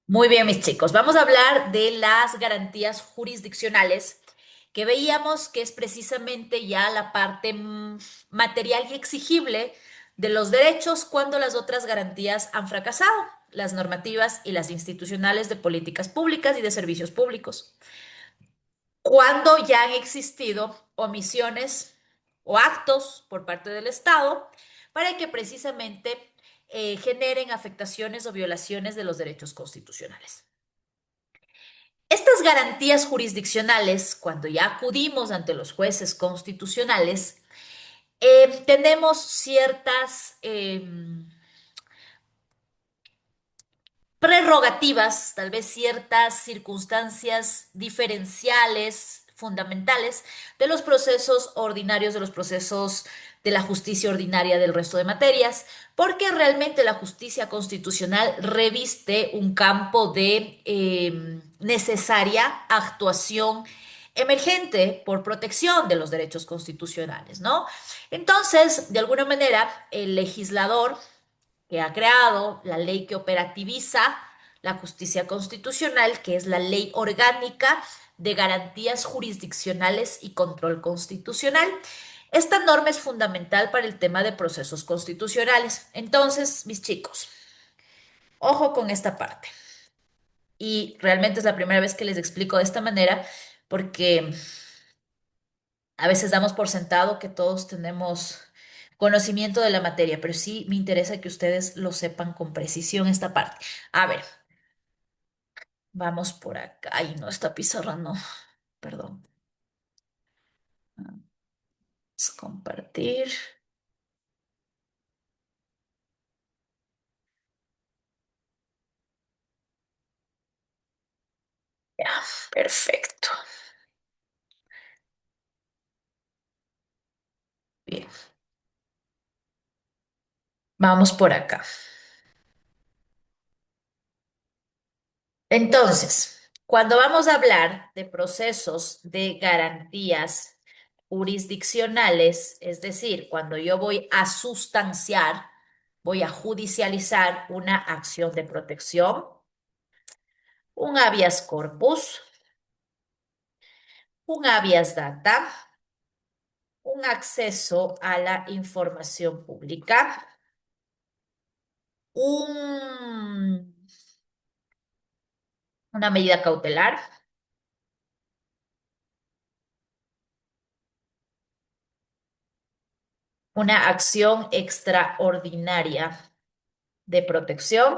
Muy bien, mis chicos. Vamos a hablar de las garantías jurisdiccionales, que veíamos que es precisamente ya la parte material y exigible de los derechos cuando las otras garantías han fracasado, las normativas y las institucionales de políticas públicas y de servicios públicos. Cuando ya han existido omisiones o actos por parte del Estado para que precisamente generen afectaciones o violaciones de los derechos constitucionales. Estas garantías jurisdiccionales, cuando ya acudimos ante los jueces constitucionales, tenemos ciertas prerrogativas, tal vez ciertas circunstancias diferenciales, fundamentales, de los procesos ordinarios, de los procesos de la justicia ordinaria del resto de materias, porque realmente la justicia constitucional reviste un campo de necesaria actuación emergente por protección de los derechos constitucionales, ¿no? Entonces, de alguna manera, el legislador que ha creado la ley que operativiza la justicia constitucional, que es la Ley Orgánica de Garantías Jurisdiccionales y Control Constitucional. Esta norma es fundamental para el tema de procesos constitucionales. Entonces, mis chicos, ojo con esta parte. Y realmente es la primera vez que les explico de esta manera, porque a veces damos por sentado que todos tenemos conocimiento de la materia, pero sí me interesa que ustedes lo sepan con precisión esta parte. A ver, vamos por acá. Ay, no, esta pizarra no, perdón. Vamos a compartir. Ya, perfecto. Bien, vamos por acá. Entonces, cuando vamos a hablar de procesos de garantías jurisdiccionales, es decir, cuando yo voy a sustanciar, voy a judicializar una acción de protección, un habeas corpus, un habeas data, un acceso a la información pública, un- una medida cautelar, una acción extraordinaria de protección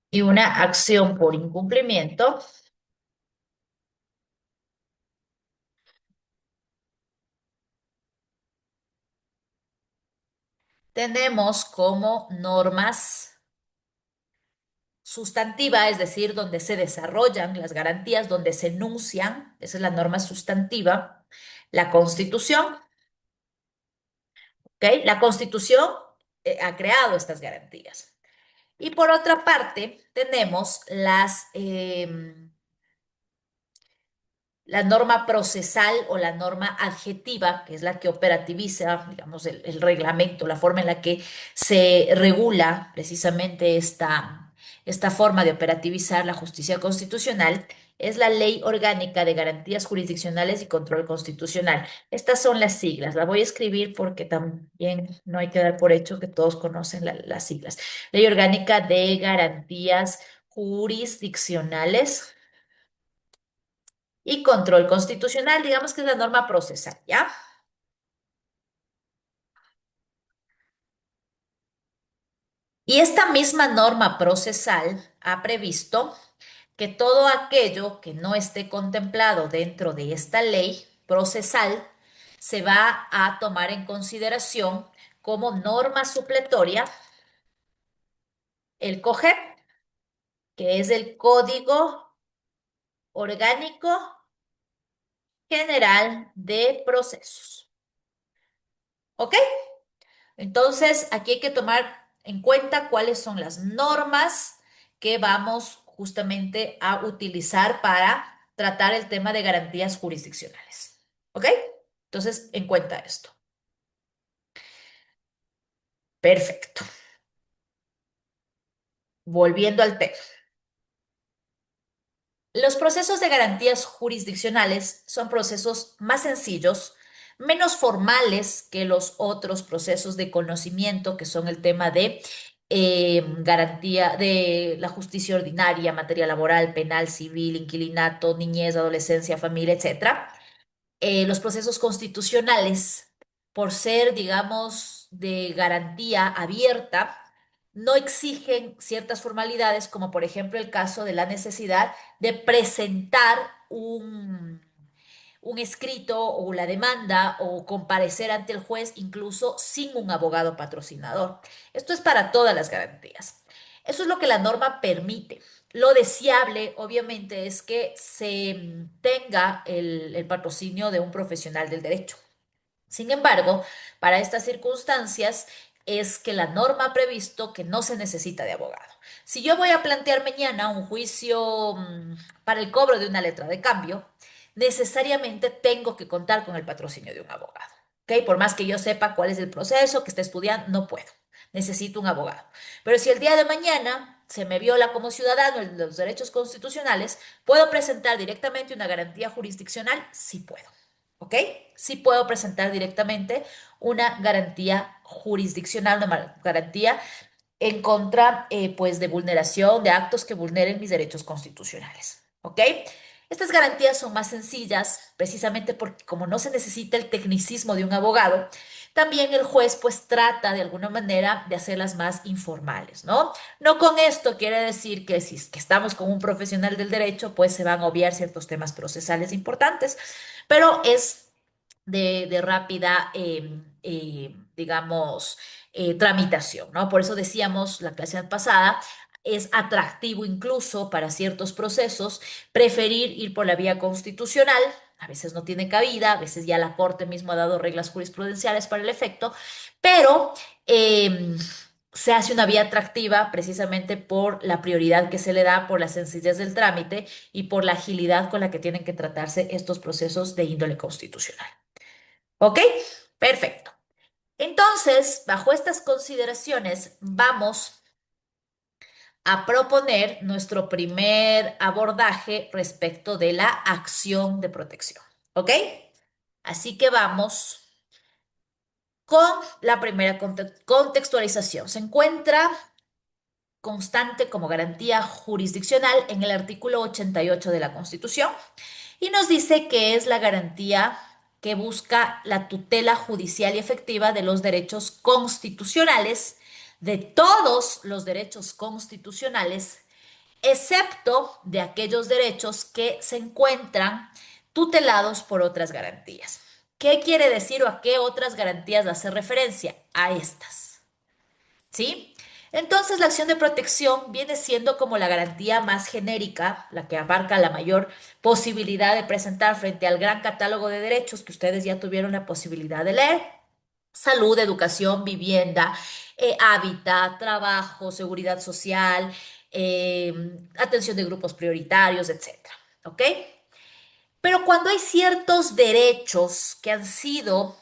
y una acción por incumplimiento, tenemos como normas sustantiva, es decir, donde se desarrollan las garantías, donde se enuncian, esa es la norma sustantiva, la Constitución, ¿ok? La Constitución ha creado estas garantías. Y por otra parte, tenemos la norma procesal o la norma adjetiva, que es la que operativiza, digamos, el reglamento, la forma en la que se regula precisamente esta forma de operativizar la justicia constitucional, es la Ley Orgánica de Garantías Jurisdiccionales y Control Constitucional. Estas son las siglas. La voy a escribir porque también no hay que dar por hecho que todos conocen las siglas. Ley Orgánica de Garantías Jurisdiccionales y control constitucional, digamos que es la norma procesal, ¿ya? Y esta misma norma procesal ha previsto que todo aquello que no esté contemplado dentro de esta ley procesal se va a tomar en consideración como norma supletoria el COGEP, que es el Código Orgánico General de Procesos. ¿Ok? Entonces, aquí hay que tomar en cuenta cuáles son las normas que vamos justamente a utilizar para tratar el tema de garantías jurisdiccionales. ¿Ok? Entonces, en cuenta esto. Perfecto. Volviendo al tema. Los procesos de garantías jurisdiccionales son procesos más sencillos, menos formales que los otros procesos de conocimiento, que son el tema de garantía de la justicia ordinaria, materia laboral, penal, civil, inquilinato, niñez, adolescencia, familia, etcétera. Los procesos constitucionales, por ser, digamos, de garantía abierta, no exigen ciertas formalidades, como por ejemplo el caso de la necesidad de presentar un escrito o la demanda o comparecer ante el juez incluso sin un abogado patrocinador. Esto es para todas las garantías. Eso es lo que la norma permite. Lo deseable, obviamente, es que se tenga el patrocinio de un profesional del derecho. Sin embargo, para estas circunstancias es que la norma ha previsto que no se necesita de abogado. Si yo voy a plantear mañana un juicio para el cobro de una letra de cambio, necesariamente tengo que contar con el patrocinio de un abogado. ¿Ok? Por más que yo sepa cuál es el proceso que esté estudiando, no puedo. Necesito un abogado. Pero si el día de mañana se me viola como ciudadano los derechos constitucionales, ¿puedo presentar directamente una garantía jurisdiccional? Sí puedo. ¿Ok? Sí puedo presentar directamente una garantía jurisdiccional, una garantía en contra, pues, de vulneración de actos que vulneren mis derechos constitucionales. ¿Ok? Estas garantías son más sencillas precisamente porque como no se necesita el tecnicismo de un abogado, también el juez pues trata de alguna manera de hacerlas más informales, ¿no? No con esto quiere decir que si es que estamos con un profesional del derecho, pues se van a obviar ciertos temas procesales importantes, pero es de rápida, digamos, tramitación, ¿no? Por eso decíamos la clase pasada, es atractivo incluso para ciertos procesos preferir ir por la vía constitucional. A veces no tiene cabida, a veces ya la Corte mismo ha dado reglas jurisprudenciales para el efecto, pero se hace una vía atractiva precisamente por la prioridad que se le da, por la sencillez del trámite y por la agilidad con la que tienen que tratarse estos procesos de índole constitucional. ¿Ok? Perfecto. Entonces, bajo estas consideraciones, vamos a proponer nuestro primer abordaje respecto de la acción de protección. ¿Ok? Así que vamos con la primera contextualización. Se encuentra constante como garantía jurisdiccional en el artículo 88 de la Constitución y nos dice que es la garantía que busca la tutela judicial y efectiva de los derechos constitucionales, de todos los derechos constitucionales, excepto de aquellos derechos que se encuentran tutelados por otras garantías. ¿Qué quiere decir o a qué otras garantías hace referencia? A estas. ¿Sí? Entonces, la acción de protección viene siendo como la garantía más genérica, la que abarca la mayor posibilidad de presentar frente al gran catálogo de derechos que ustedes ya tuvieron la posibilidad de leer. Salud, educación, vivienda, hábitat, trabajo, seguridad social, eh, atención de grupos prioritarios, etcétera. ¿Ok? Pero cuando hay ciertos derechos que han sido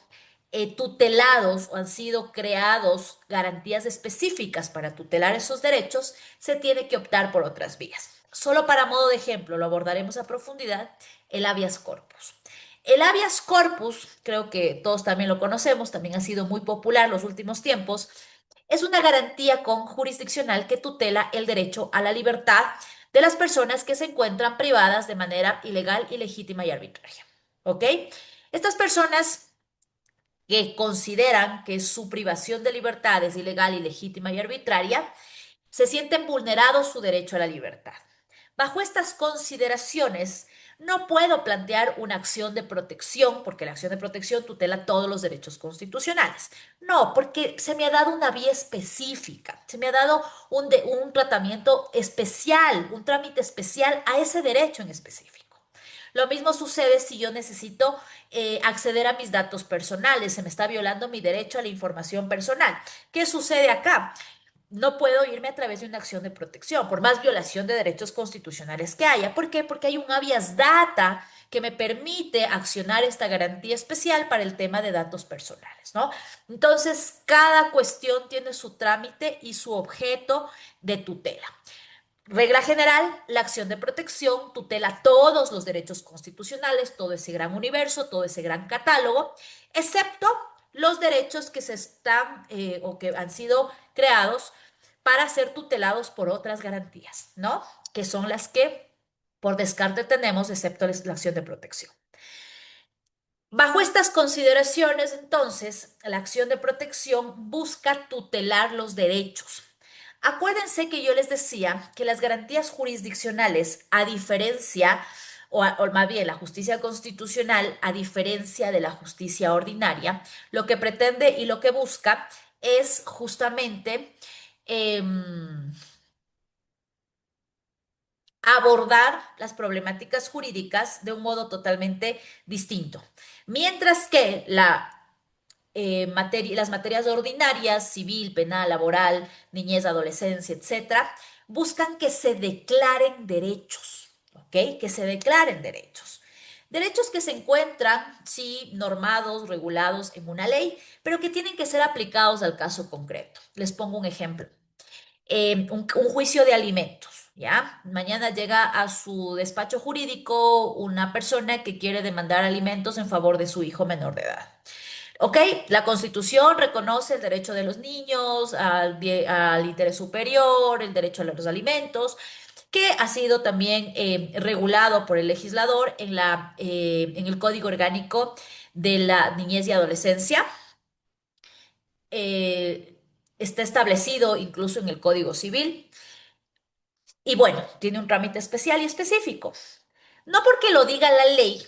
tutelados o han sido creados garantías específicas para tutelar esos derechos, se tiene que optar por otras vías. Solo para modo de ejemplo, lo abordaremos a profundidad, el habeas corpus. El habeas corpus, creo que todos también lo conocemos, también ha sido muy popular en los últimos tiempos, es una garantía jurisdiccional que tutela el derecho a la libertad de las personas que se encuentran privadas de manera ilegal, ilegítima y arbitraria. ¿Ok? Estas personas que consideran que su privación de libertad es ilegal, ilegítima y arbitraria, se sienten vulnerados su derecho a la libertad. Bajo estas consideraciones, no puedo plantear una acción de protección, porque la acción de protección tutela todos los derechos constitucionales. No, porque se me ha dado una vía específica, se me ha dado un tratamiento especial, un trámite especial a ese derecho en específico. Lo mismo sucede si yo necesito acceder a mis datos personales, se me está violando mi derecho a la información personal. ¿Qué sucede acá? No puedo irme a través de una acción de protección, por más violación de derechos constitucionales que haya. ¿Por qué? Porque hay un habeas data que me permite accionar esta garantía especial para el tema de datos personales, ¿no? Entonces, cada cuestión tiene su trámite y su objeto de tutela. Regla general, la acción de protección tutela todos los derechos constitucionales, todo ese gran universo, todo ese gran catálogo, excepto los derechos que se están o que han sido creados para ser tutelados por otras garantías, ¿no? Que son las que por descarte tenemos, excepto la acción de protección. Bajo estas consideraciones, entonces, la acción de protección busca tutelar los derechos. Acuérdense que yo les decía que las garantías jurisdiccionales, a diferencia, o más bien la justicia constitucional, a diferencia de la justicia ordinaria, lo que pretende y lo que busca es justamente abordar las problemáticas jurídicas de un modo totalmente distinto. Mientras que las materias ordinarias, civil, penal, laboral, niñez, adolescencia, etcétera, buscan que se declaren derechos, ¿ok? Que se declaren derechos. Derechos que se encuentran, sí, normados, regulados en una ley, pero que tienen que ser aplicados al caso concreto. Les pongo un ejemplo. Un juicio de alimentos, ¿ya? Mañana llega a su despacho jurídico una persona que quiere demandar alimentos en favor de su hijo menor de edad. Ok, la Constitución reconoce el derecho de los niños al interés superior, el derecho a los alimentos, que ha sido también regulado por el legislador en el Código Orgánico de la Niñez y Adolescencia. Está establecido incluso en el Código Civil. Y bueno, tiene un trámite especial y específico. No porque lo diga la ley,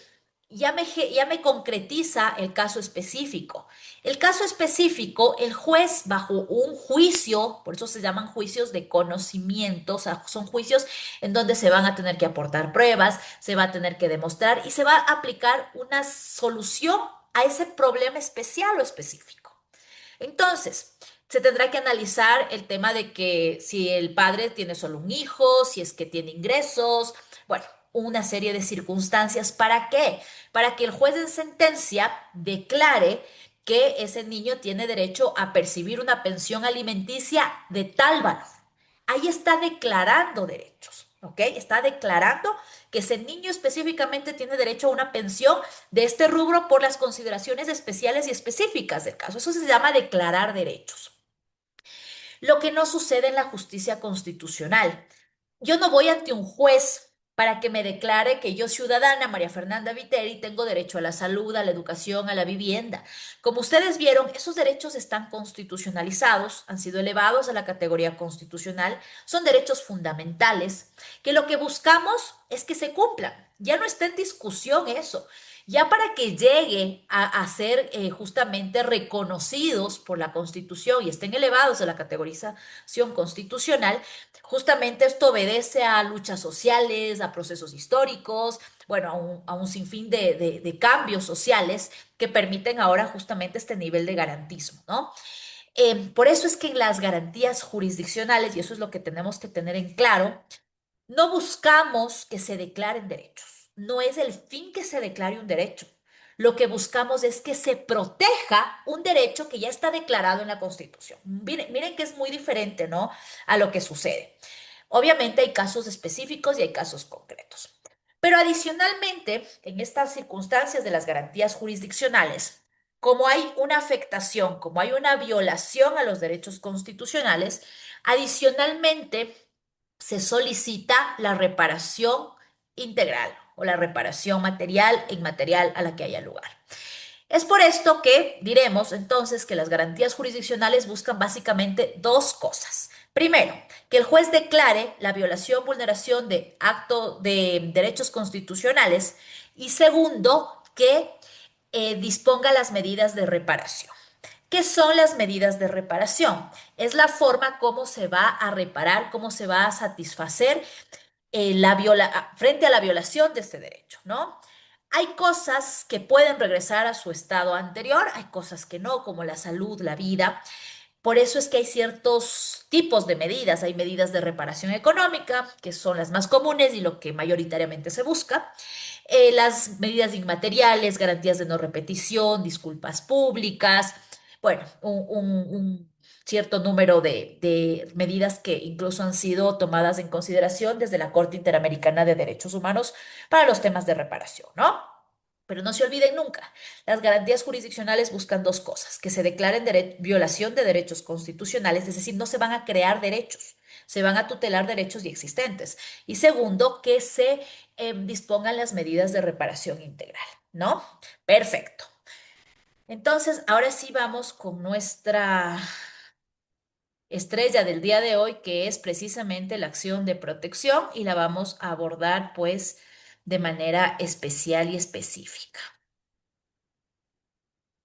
ya me concretiza el caso específico. El caso específico, el juez bajo un juicio, por eso se llaman juicios de conocimiento, o sea, son juicios en donde se van a tener que aportar pruebas, se va a tener que demostrar y se va a aplicar una solución a ese problema especial o específico. Entonces, se tendrá que analizar el tema de que si el padre tiene solo un hijo, si es que tiene ingresos, bueno, una serie de circunstancias. ¿Para qué? Para que el juez en sentencia declare que ese niño tiene derecho a percibir una pensión alimenticia de tal valor. Ahí está declarando derechos, ¿ok? Está declarando que ese niño específicamente tiene derecho a una pensión de este rubro por las consideraciones especiales y específicas del caso. Eso se llama declarar derechos. Lo que no sucede en la justicia constitucional. Yo no voy ante un juez para que me declare que yo, ciudadana María Fernanda Viteri, tengo derecho a la salud, a la educación, a la vivienda. Como ustedes vieron, esos derechos están constitucionalizados, han sido elevados a la categoría constitucional, son derechos fundamentales, que lo que buscamos es que se cumplan. Ya no está en discusión eso. Ya para que llegue a ser justamente reconocidos por la Constitución y estén elevados a la categorización constitucional, justamente esto obedece a luchas sociales, a procesos históricos, bueno, a un sinfín de cambios sociales que permiten ahora justamente este nivel de garantismo, ¿no? Por eso es que en las garantías jurisdiccionales, y eso es lo que tenemos que tener en claro, no buscamos que se declaren derechos. No es el fin que se declare un derecho. Lo que buscamos es que se proteja un derecho que ya está declarado en la Constitución. Miren que es muy diferente, ¿no? A lo que sucede. Obviamente hay casos específicos y hay casos concretos. Pero adicionalmente, en estas circunstancias de las garantías jurisdiccionales, como hay una afectación, como hay una violación a los derechos constitucionales, adicionalmente se solicita la reparación integral o la reparación material e inmaterial a la que haya lugar. Es por esto que diremos entonces que las garantías jurisdiccionales buscan básicamente dos cosas. Primero, que el juez declare la violación, vulneración de acto de derechos constitucionales y segundo, que disponga las medidas de reparación. ¿Qué son las medidas de reparación? Es la forma como se va a reparar, cómo se va a satisfacer frente a la violación de este derecho, ¿no? Hay cosas que pueden regresar a su estado anterior, hay cosas que no, como la salud, la vida. Por eso es que hay ciertos tipos de medidas. Hay medidas de reparación económica, que son las más comunes y lo que mayoritariamente se busca. Las medidas inmateriales, garantías de no repetición, disculpas públicas, bueno, un cierto número de medidas que incluso han sido tomadas en consideración desde la Corte Interamericana de Derechos Humanos para los temas de reparación, ¿no? Pero no se olviden nunca, las garantías jurisdiccionales buscan dos cosas: que se declaren violación de derechos constitucionales, es decir, no se van a crear derechos, se van a tutelar derechos ya existentes. Y segundo, que se dispongan las medidas de reparación integral, ¿no? Perfecto. Entonces, ahora sí vamos con nuestra estrella del día de hoy, que es precisamente la acción de protección, y la vamos a abordar pues de manera especial y específica.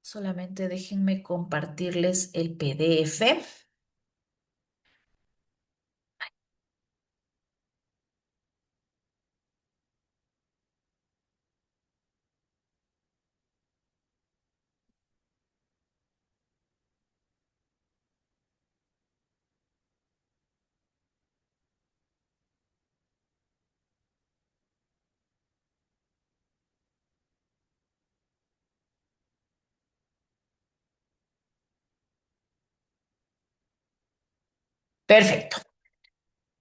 Solamente déjenme compartirles el PDF. Perfecto.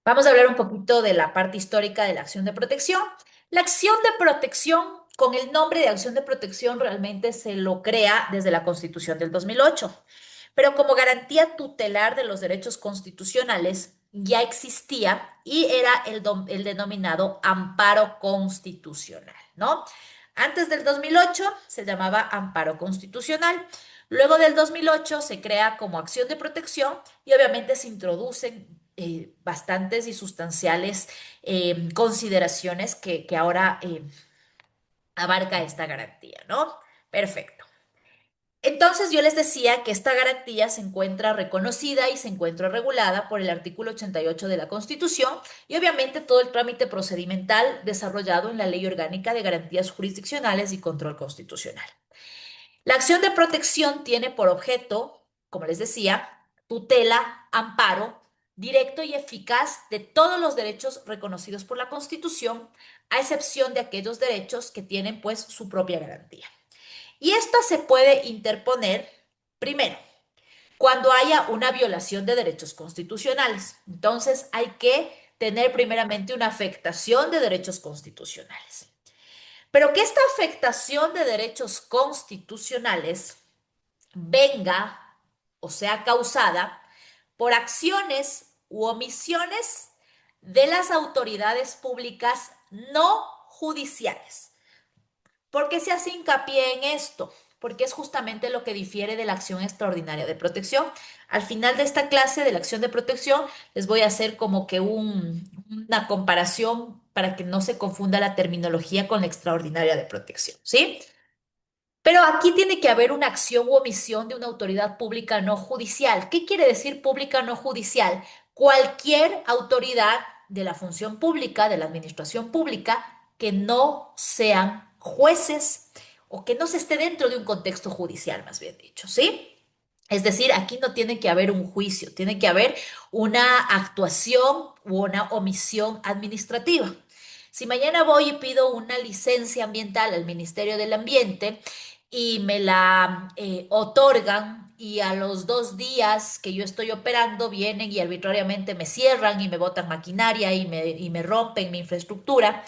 Vamos a hablar un poquito de la parte histórica de la acción de protección. La acción de protección, con el nombre de acción de protección, realmente se lo crea desde la Constitución del 2008, pero como garantía tutelar de los derechos constitucionales ya existía y era el denominado amparo constitucional, ¿no? Antes del 2008 se llamaba amparo constitucional. Luego del 2008 se crea como acción de protección y obviamente se introducen bastantes y sustanciales consideraciones que ahora abarca esta garantía, ¿no? Perfecto. Entonces yo les decía que esta garantía se encuentra reconocida y se encuentra regulada por el artículo 88 de la Constitución y obviamente todo el trámite procedimental desarrollado en la Ley Orgánica de Garantías Jurisdiccionales y Control Constitucional. La acción de protección tiene por objeto, como les decía, tutela, amparo directo y eficaz de todos los derechos reconocidos por la Constitución, a excepción de aquellos derechos que tienen pues su propia garantía. Y esta se puede interponer, primero, cuando haya una violación de derechos constitucionales. Entonces hay que tener primeramente una afectación de derechos constitucionales. Pero que esta afectación de derechos constitucionales venga o sea causada por acciones u omisiones de las autoridades públicas no judiciales. ¿Por qué se hace hincapié en esto? Porque es justamente lo que difiere de la acción extraordinaria de protección. Al final de esta clase de la acción de protección les voy a hacer como que una comparación para que no se confunda la terminología con la extraordinaria de protección, ¿sí? Pero aquí tiene que haber una acción u omisión de una autoridad pública no judicial. ¿Qué quiere decir pública no judicial? Cualquier autoridad de la función pública, de la administración pública, que no sean jueces o que no se esté dentro de un contexto judicial, más bien dicho, ¿sí? Es decir, aquí no tiene que haber un juicio, tiene que haber una actuación u una omisión administrativa. Si mañana voy y pido una licencia ambiental al Ministerio del Ambiente y me la otorgan y a los 2 días que yo estoy operando vienen y arbitrariamente me cierran y me botan maquinaria y me rompen mi infraestructura,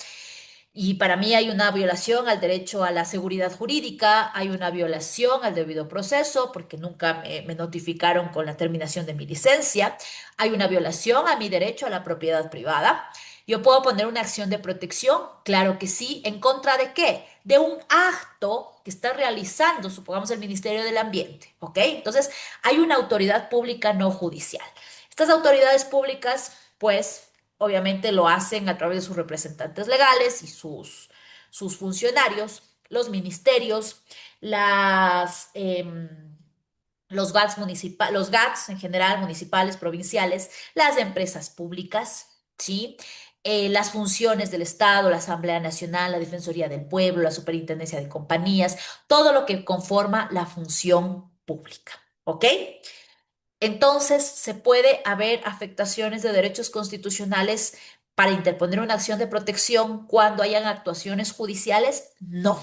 y para mí hay una violación al derecho a la seguridad jurídica, hay una violación al debido proceso, porque nunca me notificaron con la terminación de mi licencia, hay una violación a mi derecho a la propiedad privada. Yo puedo poner una acción de protección, claro que sí, ¿en contra de qué? De un acto que está realizando, supongamos, el Ministerio del Ambiente, ¿ok? Entonces, hay una autoridad pública no judicial. Estas autoridades públicas, pues, obviamente lo hacen a través de sus representantes legales y sus funcionarios, los ministerios, los GATS los GATS en general, municipales, provinciales, las empresas públicas, ¿sí? Las funciones del Estado, la Asamblea Nacional, la Defensoría del Pueblo, la Superintendencia de Compañías, todo lo que conforma la función pública, ¿ok? Entonces, ¿se puede haber afectaciones de derechos constitucionales para interponer una acción de protección cuando hayan actuaciones judiciales? No,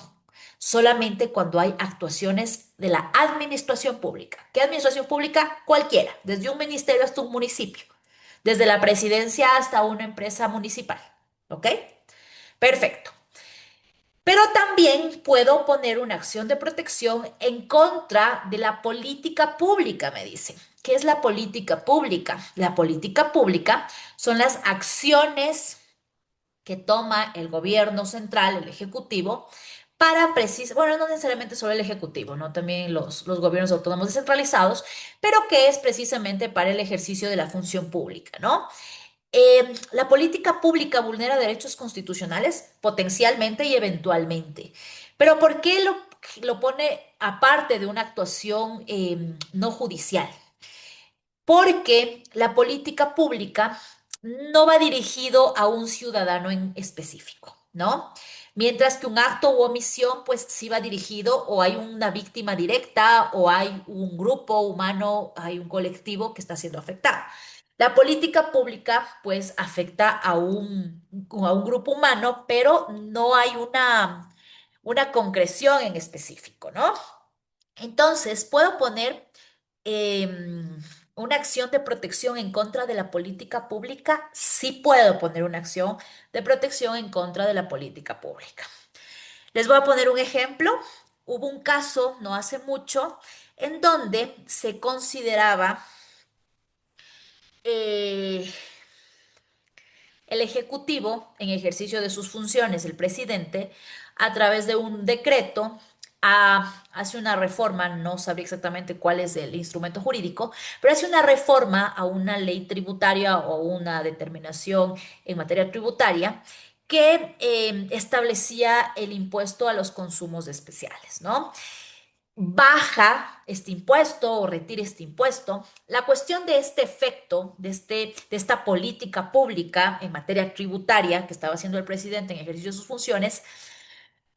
solamente cuando hay actuaciones de la administración pública. ¿Qué administración pública? Cualquiera, desde un ministerio hasta un municipio, desde la presidencia hasta una empresa municipal. ¿Ok? Perfecto. Pero también puedo poner una acción de protección en contra de la política pública, me dicen. ¿Qué es la política pública? La política pública son las acciones que toma el gobierno central, el ejecutivo, para precisar, bueno, no necesariamente solo el ejecutivo, ¿no? También los gobiernos autónomos descentralizados, pero que es precisamente para el ejercicio de la función pública, ¿no? La política pública vulnera derechos constitucionales potencialmente y eventualmente. Pero ¿por qué lo pone aparte de una actuación no judicial? Porque la política pública no va dirigido a un ciudadano en específico, ¿no? Mientras que un acto u omisión, pues sí va dirigido o hay una víctima directa o hay un grupo humano, hay un colectivo que está siendo afectado. La política pública, pues, afecta a un grupo humano, pero no hay una concreción en específico, ¿no? Entonces, puedo poner una acción de protección en contra de la política pública. Sí puedo poner una acción de protección en contra de la política pública. Les voy a poner un ejemplo. Hubo un caso no hace mucho en donde se consideraba eh, el Ejecutivo, en ejercicio de sus funciones, el presidente, a través de un decreto, hace una reforma, no sabría exactamente cuál es el instrumento jurídico, pero hace una reforma a una ley tributaria o una determinación en materia tributaria que establecía el impuesto a los consumos especiales, ¿no? Baja este impuesto o retire este impuesto. La cuestión de este efecto, de esta política pública en materia tributaria que estaba haciendo el presidente en ejercicio de sus funciones,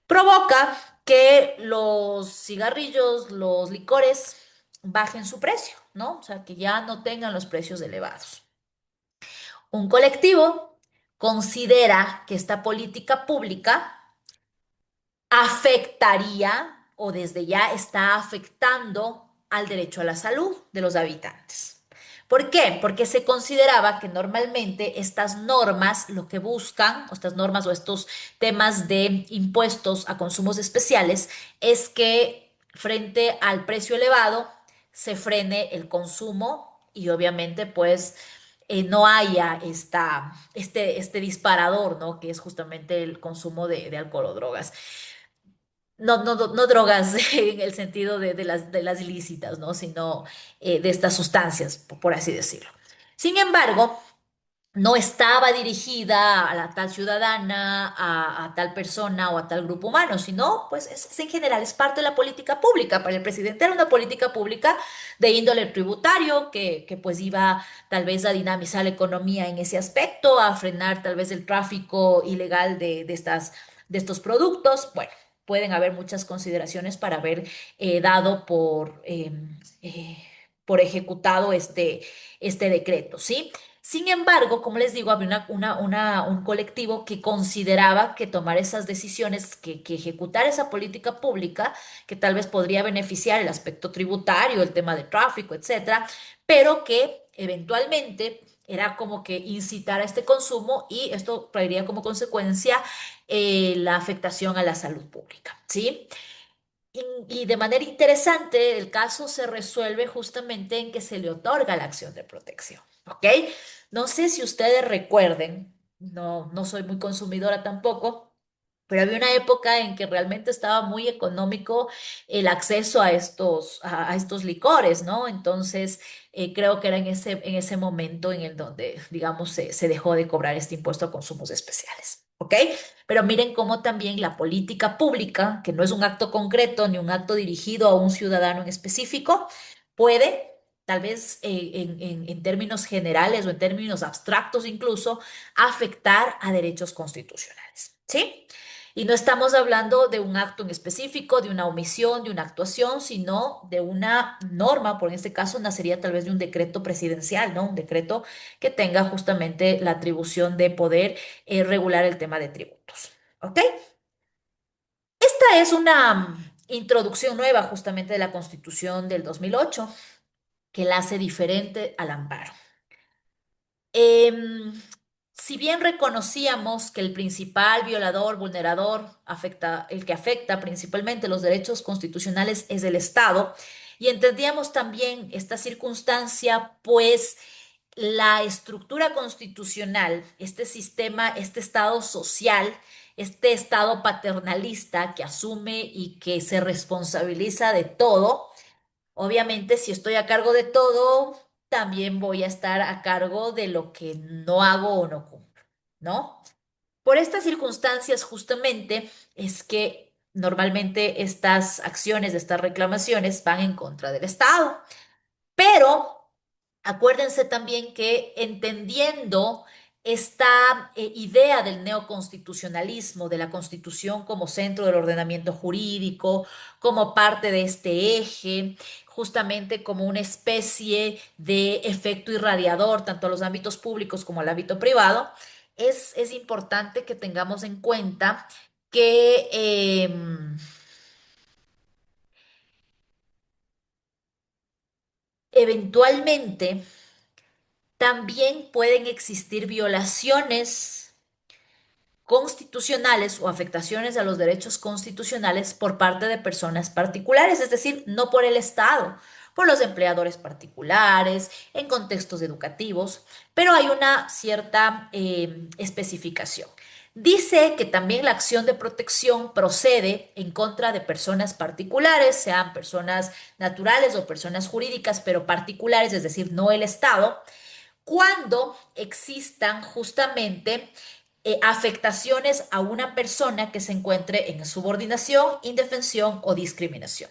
provoca que los cigarrillos, los licores, bajen su precio, ¿no? O sea, que ya no tengan los precios elevados. Un colectivo considera que esta política pública afectaría o desde ya está afectando al derecho a la salud de los habitantes. ¿Por qué? Porque se consideraba que normalmente estas normas lo que buscan, o estas normas o estos temas de impuestos a consumos especiales, es que frente al precio elevado se frene el consumo y obviamente pues no haya este disparador, ¿no? Que es justamente el consumo de alcohol o drogas. No drogas en el sentido de las ilícitas, ¿no? Sino de estas sustancias, por así decirlo. Sin embargo, no estaba dirigida a la tal ciudadana, a tal persona o a tal grupo humano, sino, pues, en general, es parte de la política pública. Para el presidente era una política pública de índole tributario que pues iba tal vez a dinamizar la economía en ese aspecto, a frenar tal vez el tráfico ilegal de estos productos. Bueno, pueden haber muchas consideraciones para haber dado eh, por ejecutado este decreto, ¿sí? Sin embargo, como les digo, había un colectivo que consideraba que tomar esas decisiones, que ejecutar esa política pública, que tal vez podría beneficiar el aspecto tributario, el tema de tráfico, etcétera, pero que eventualmente era como que incitar a este consumo y esto traería como consecuencia la afectación a la salud pública, ¿sí? Y de manera interesante, el caso se resuelve justamente en que se le otorga la acción de protección, ¿ok? No sé si ustedes recuerden, no soy muy consumidora tampoco, pero había una época en que realmente estaba muy económico el acceso a estos licores, ¿no? Entonces, creo que era en ese momento en el donde, digamos, se dejó de cobrar este impuesto a consumos especiales, ¿ok? Pero miren cómo también la política pública, que no es un acto concreto ni un acto dirigido a un ciudadano en específico, puede, tal vez en términos generales o en términos abstractos incluso, afectar a derechos constitucionales, ¿sí? Y no estamos hablando de un acto en específico, de una omisión, de una actuación, sino de una norma, por en este caso nacería tal vez de un decreto presidencial, ¿no? Un decreto que tenga justamente la atribución de poder regular el tema de tributos. ¿Ok? Esta es una introducción nueva justamente de la Constitución del 2008 que la hace diferente al amparo. Em, si bien reconocíamos que el principal violador, vulnerador, el que afecta principalmente los derechos constitucionales es el Estado, y entendíamos también esta circunstancia, pues la estructura constitucional, este sistema, este Estado social, este Estado paternalista que asume y que se responsabiliza de todo. Obviamente, si estoy a cargo de todo, también voy a estar a cargo de lo que no hago o no cumplo, ¿no? Por estas circunstancias, justamente, es que normalmente estas acciones, estas reclamaciones van en contra del Estado. Pero acuérdense también que entendiendo esta idea del neoconstitucionalismo, de la Constitución como centro del ordenamiento jurídico, como parte de este eje, justamente como una especie de efecto irradiador tanto a los ámbitos públicos como al ámbito privado, es importante que tengamos en cuenta que eventualmente también pueden existir violaciones constitucionales o afectaciones a los derechos constitucionales por parte de personas particulares, es decir, no por el Estado, por los empleadores particulares, en contextos educativos, pero hay una cierta especificación. Dice que también la acción de protección procede en contra de personas particulares, sean personas naturales o personas jurídicas, pero particulares, es decir, no el Estado, cuando existan justamente afectaciones a una persona que se encuentre en subordinación, indefensión o discriminación.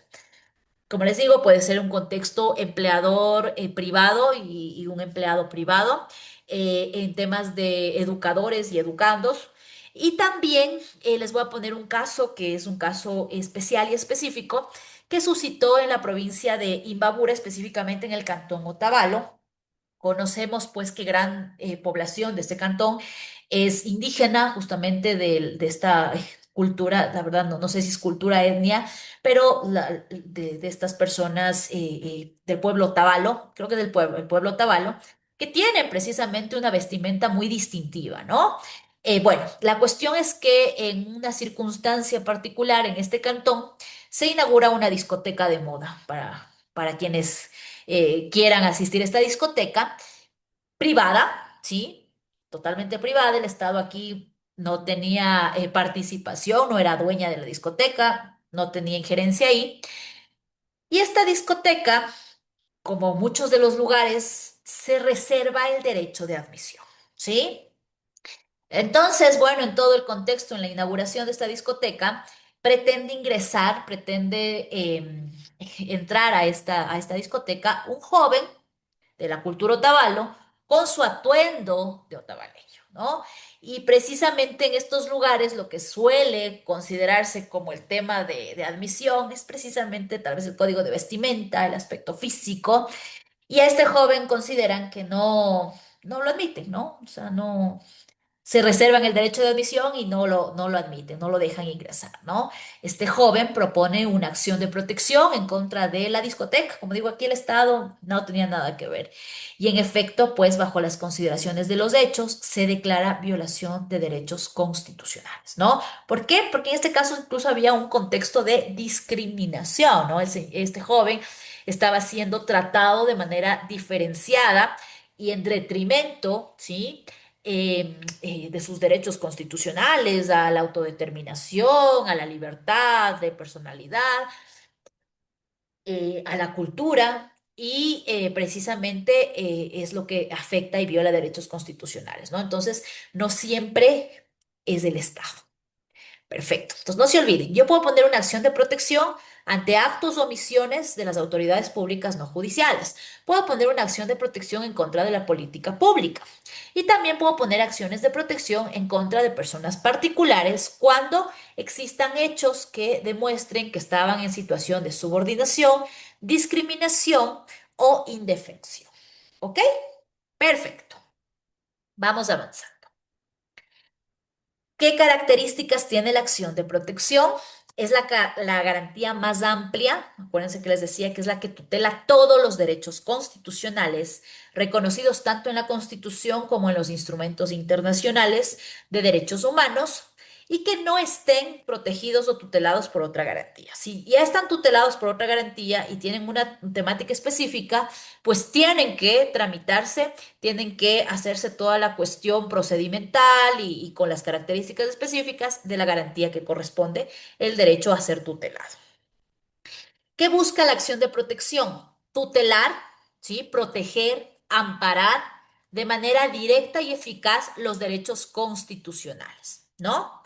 Como les digo, puede ser un contexto empleador privado y un empleado privado en temas de educadores y educandos. Y también les voy a poner un caso que es un caso especial y específico que suscitó en la provincia de Imbabura, específicamente en el cantón Otavalo. Conocemos pues que gran población de este cantón es indígena justamente de esta cultura, la verdad no sé si es cultura, etnia, pero de estas personas del pueblo Tabalo, creo que del pueblo, el pueblo Tabalo, que tienen precisamente una vestimenta muy distintiva, ¿no? Bueno, la cuestión es que en una circunstancia particular en este cantón se inaugura una discoteca de moda para quienes quieran asistir a esta discoteca privada, ¿sí? Totalmente privada. El Estado aquí no tenía participación, no era dueña de la discoteca, no tenía injerencia ahí. Y esta discoteca, como muchos de los lugares, se reserva el derecho de admisión, ¿sí? Entonces, bueno, en todo el contexto, en la inauguración de esta discoteca, pretende ingresar, pretende entrar a esta discoteca un joven de la cultura otavalo con su atuendo de otavaleño, ¿no? Y precisamente en estos lugares lo que suele considerarse como el tema de admisión es precisamente tal vez el código de vestimenta, el aspecto físico, y a este joven consideran que no lo admiten, ¿no? O sea, no, se reservan el derecho de admisión y no lo admiten, no lo dejan ingresar, ¿no? Este joven propone una acción de protección en contra de la discoteca. Como digo, aquí el Estado no tenía nada que ver. Y en efecto, pues bajo las consideraciones de los hechos, se declara violación de derechos constitucionales, ¿no? ¿Por qué? Porque en este caso incluso había un contexto de discriminación, ¿no? Este joven estaba siendo tratado de manera diferenciada y en detrimento, ¿sí? De sus derechos constitucionales, a la autodeterminación, a la libertad de personalidad, a la cultura. Y precisamente es lo que afecta y viola derechos constitucionales, ¿no? Entonces, no siempre es del Estado. Perfecto. Entonces, no se olviden, yo puedo poner una acción de protección ante actos o omisiones de las autoridades públicas no judiciales. Puedo poner una acción de protección en contra de la política pública. Y también puedo poner acciones de protección en contra de personas particulares cuando existan hechos que demuestren que estaban en situación de subordinación, discriminación o indefensión. ¿Ok? Perfecto. Vamos avanzando. ¿Qué características tiene la acción de protección? Es la garantía más amplia, acuérdense que les decía que es la que tutela todos los derechos constitucionales reconocidos tanto en la Constitución como en los instrumentos internacionales de derechos humanos y que no estén protegidos o tutelados por otra garantía. Si ya están tutelados por otra garantía y tienen una temática específica, pues tienen que tramitarse, tienen que hacerse toda la cuestión procedimental y con las características específicas de la garantía que corresponde el derecho a ser tutelado. ¿Qué busca la acción de protección? Tutelar, ¿sí? Proteger, amparar de manera directa y eficaz los derechos constitucionales, ¿no?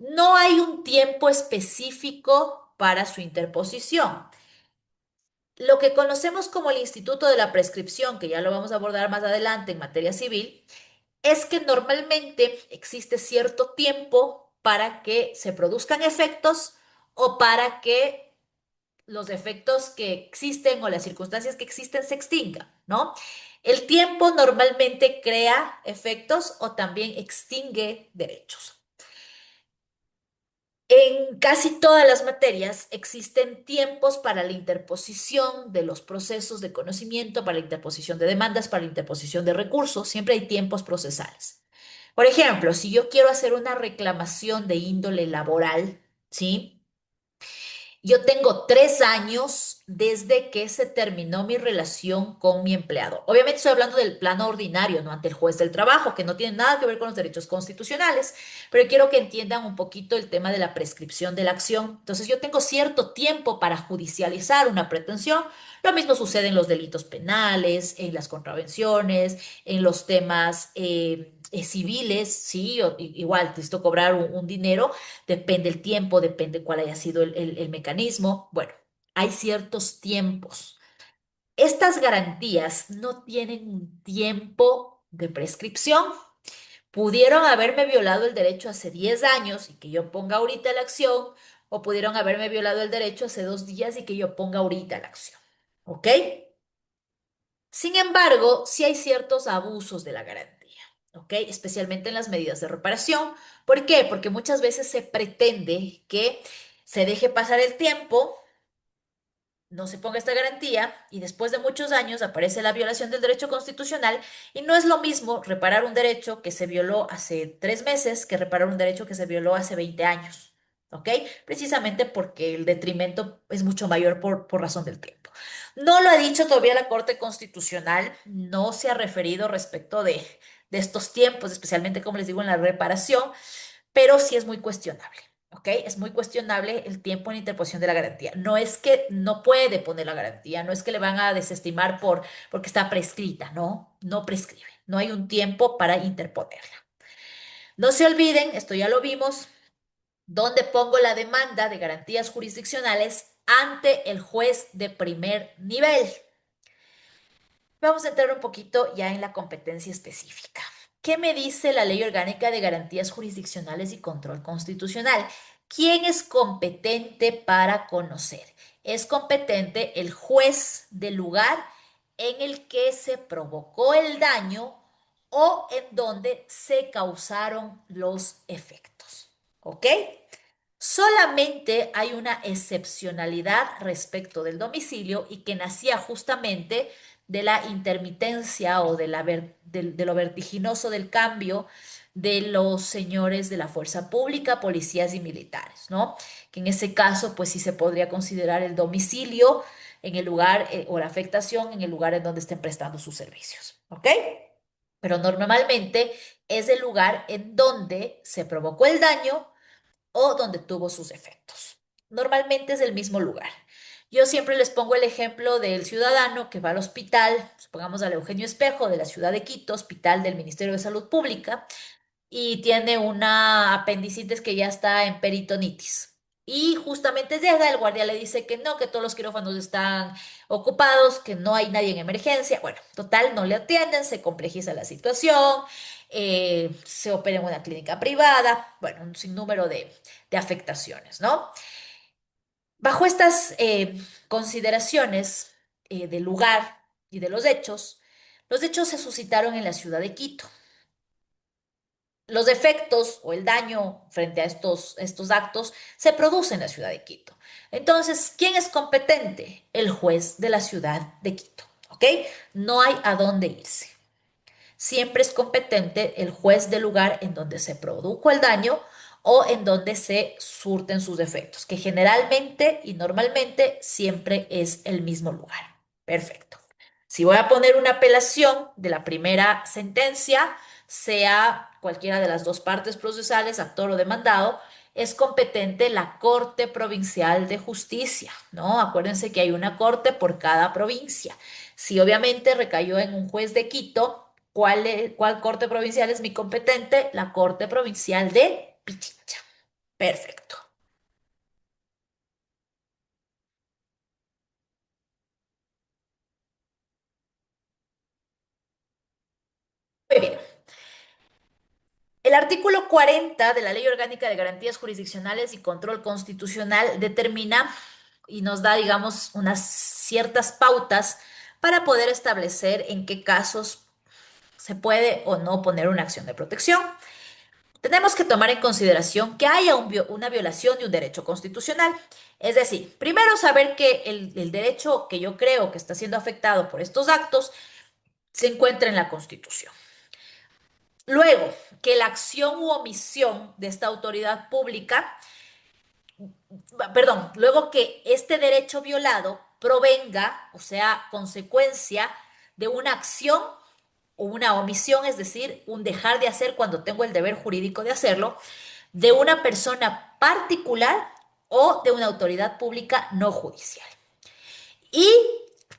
No hay un tiempo específico para su interposición. Lo que conocemos como el Instituto de la Prescripción, que ya lo vamos a abordar más adelante en materia civil, es que normalmente existe cierto tiempo para que se produzcan efectos o para que los efectos que existen o las circunstancias que existen se extingan, ¿no? El tiempo normalmente crea efectos o también extingue derechos. En casi todas las materias existen tiempos para la interposición de los procesos de conocimiento, para la interposición de demandas, para la interposición de recursos. Siempre hay tiempos procesales. Por ejemplo, si yo quiero hacer una reclamación de índole laboral, ¿sí? Yo tengo 3 años desde que se terminó mi relación con mi empleado. Obviamente estoy hablando del plano ordinario, no ante el juez del trabajo, que no tiene nada que ver con los derechos constitucionales, pero quiero que entiendan un poquito el tema de la prescripción de la acción. Entonces yo tengo cierto tiempo para judicializar una pretensión. Lo mismo sucede en los delitos penales, en las contravenciones, en los temas civiles, sí, igual necesito cobrar un dinero. Depende el tiempo, depende cuál haya sido el mecanismo. Bueno, hay ciertos tiempos. Estas garantías no tienen un tiempo de prescripción. Pudieron haberme violado el derecho hace 10 años y que yo ponga ahorita la acción, o pudieron haberme violado el derecho hace 2 días y que yo ponga ahorita la acción. ¿Ok? Sin embargo, sí hay ciertos abusos de la garantía, ¿ok? Especialmente en las medidas de reparación. ¿Por qué? Porque muchas veces se pretende que se deje pasar el tiempo, no se ponga esta garantía y después de muchos años aparece la violación del derecho constitucional y no es lo mismo reparar un derecho que se violó hace 3 meses que reparar un derecho que se violó hace 20 años, ¿ok? Precisamente porque el detrimento es mucho mayor por razón del tiempo. No lo ha dicho todavía la Corte Constitucional, no se ha referido respecto de estos tiempos, especialmente como les digo en la reparación, pero sí es muy cuestionable. ¿Ok? Es muy cuestionable el tiempo en interposición de la garantía. No es que no puede poner la garantía, no es que le van a desestimar porque está prescrita, no, no prescribe. No hay un tiempo para interponerla. No se olviden, esto ya lo vimos, donde pongo la demanda de garantías jurisdiccionales ante el juez de primer nivel. Vamos a entrar un poquito ya en la competencia específica. ¿Qué me dice la Ley Orgánica de Garantías Jurisdiccionales y Control Constitucional? ¿Quién es competente para conocer? Es competente el juez del lugar en el que se provocó el daño o en donde se causaron los efectos. ¿Ok? Solamente hay una excepcionalidad respecto del domicilio y que nacía justamente de la intermitencia o de lo vertiginoso del cambio de los señores de la fuerza pública, policías y militares, ¿no? Que en ese caso, pues sí se podría considerar el domicilio en el lugar o la afectación en el lugar en donde estén prestando sus servicios, ¿ok? Pero normalmente es el lugar en donde se provocó el daño o donde tuvo sus efectos. Normalmente es el mismo lugar. Yo siempre les pongo el ejemplo del ciudadano que va al hospital, supongamos al Eugenio Espejo de la ciudad de Quito, hospital del Ministerio de Salud Pública, y tiene una apendicitis que ya está en peritonitis. y justamente llega, el guardia le dice que no, que todos los quirófanos están ocupados, que no hay nadie en emergencia. Bueno, total, no le atienden, se complejiza la situación, se opera en una clínica privada, bueno, un sinnúmero de afectaciones, ¿no? Bajo estas consideraciones del lugar y de los hechos se suscitaron en la ciudad de Quito. Los efectos o el daño frente a estos actos se produce en la ciudad de Quito. Entonces, ¿quién es competente? El juez de la ciudad de Quito, ¿ok? No hay a dónde irse. Siempre es competente el juez del lugar en donde se produjo el daño o en donde se surten sus efectos, que generalmente y normalmente siempre es el mismo lugar. Perfecto. Si voy a poner una apelación de la primera sentencia, sea cualquiera de las dos partes procesales, actor o demandado, es competente la Corte Provincial de Justicia, ¿no? Acuérdense que hay una corte por cada provincia. Si obviamente recayó en un juez de Quito, ¿cuál corte provincial es mi competente? La Corte Provincial de Pichincha. Perfecto. Muy bien. El artículo 40 de la Ley Orgánica de Garantías Jurisdiccionales y Control Constitucional determina y nos da, digamos, unas ciertas pautas para poder establecer en qué casos se puede o no poner una acción de protección. Tenemos que tomar en consideración que haya una violación de un derecho constitucional. Es decir, primero saber que el derecho que yo creo que está siendo afectado por estos actos se encuentra en la Constitución. Luego, que la acción u omisión de esta autoridad pública, perdón, luego que este derecho violado provenga, o sea, consecuencia de una acción o una omisión, es decir, un dejar de hacer cuando tengo el deber jurídico de hacerlo, de una persona particular o de una autoridad pública no judicial. Y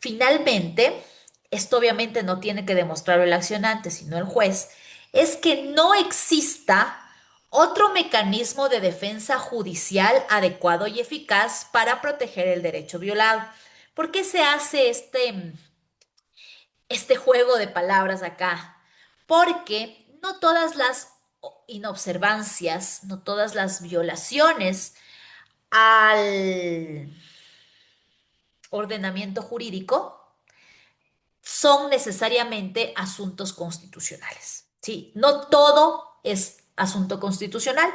finalmente, esto obviamente no tiene que demostrarlo el accionante, sino el juez, es que no exista otro mecanismo de defensa judicial adecuado y eficaz para proteger el derecho violado. ¿Por qué se hace este juego de palabras acá? Porque no todas las inobservancias, no todas las violaciones al ordenamiento jurídico son necesariamente asuntos constitucionales. ¿Sí? No todo es asunto constitucional.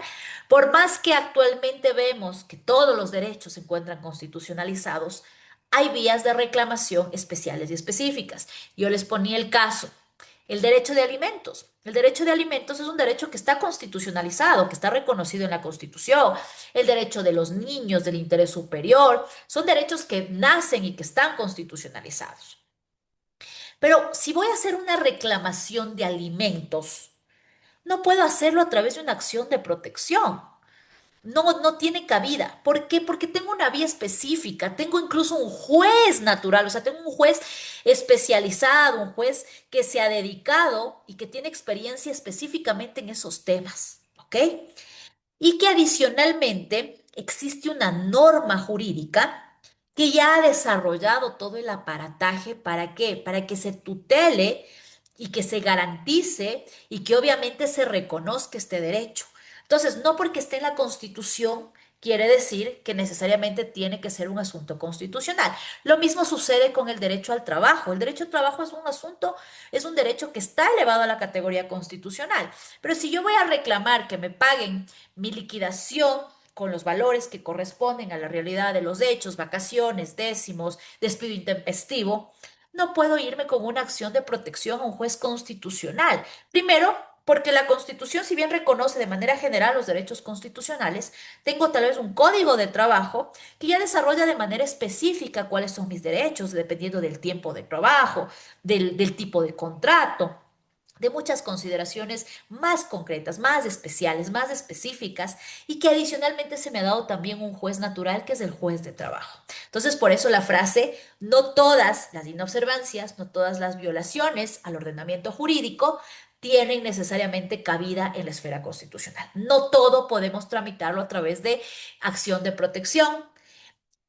Por más que actualmente vemos que todos los derechos se encuentran constitucionalizados, hay vías de reclamación especiales y específicas. Yo les ponía el caso, el derecho de alimentos. El derecho de alimentos es un derecho que está constitucionalizado, que está reconocido en la Constitución. El derecho de los niños, del interés superior, son derechos que nacen y que están constitucionalizados. Pero si voy a hacer una reclamación de alimentos, no puedo hacerlo a través de una acción de protección. No, no tiene cabida. ¿Por qué? Porque tengo una vía específica, tengo incluso un juez natural, o sea, tengo un juez especializado, un juez que se ha dedicado y que tiene experiencia específicamente en esos temas, ¿ok? Y que adicionalmente existe una norma jurídica que ya ha desarrollado todo el aparataje. ¿Para qué? Para que se tutele y que se garantice y que obviamente se reconozca este derecho. Entonces, no porque esté en la Constitución quiere decir que necesariamente tiene que ser un asunto constitucional. Lo mismo sucede con el derecho al trabajo. El derecho al trabajo es un asunto, es un derecho que está elevado a la categoría constitucional. Pero si yo voy a reclamar que me paguen mi liquidación con los valores que corresponden a la realidad de los hechos, vacaciones, décimos, despido intempestivo, no puedo irme con una acción de protección a un juez constitucional. Primero, porque la Constitución, si bien reconoce de manera general los derechos constitucionales, tengo tal vez un código de trabajo que ya desarrolla de manera específica cuáles son mis derechos, dependiendo del tiempo de trabajo, del tipo de contrato. de muchas consideraciones más concretas, más especiales, más específicas y que adicionalmente se me ha dado también un juez natural que es el juez de trabajo. Entonces, por eso la frase, no todas las inobservancias, no todas las violaciones al ordenamiento jurídico tienen necesariamente cabida en la esfera constitucional. No todo podemos tramitarlo a través de acción de protección,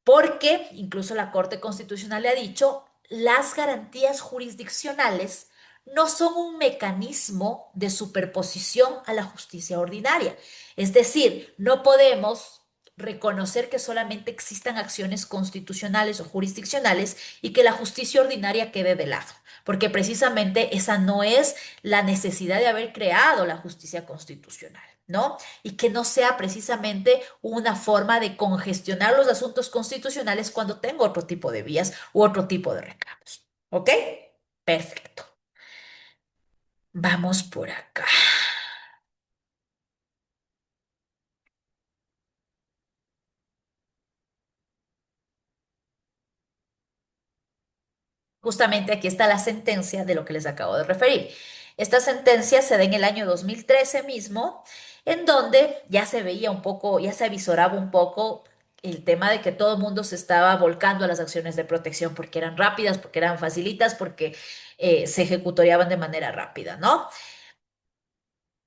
porque incluso la Corte Constitucional le ha dicho, las garantías jurisdiccionales no son un mecanismo de superposición a la justicia ordinaria. Es decir, no podemos reconocer que solamente existan acciones constitucionales o jurisdiccionales y que la justicia ordinaria quede de lado, porque precisamente esa no es la necesidad de haber creado la justicia constitucional, ¿no? Y que no sea precisamente una forma de congestionar los asuntos constitucionales cuando tengo otro tipo de vías u otro tipo de reclamos. ¿Ok? Perfecto. Vamos por acá. Justamente aquí está la sentencia de lo que les acabo de referir. Esta sentencia se da en el año 2013 mismo, en donde ya se veía un poco, ya se avisoraba un poco el tema de que todo el mundo se estaba volcando a las acciones de protección porque eran rápidas, porque eran facilitas, porque se ejecutoriaban de manera rápida, ¿no?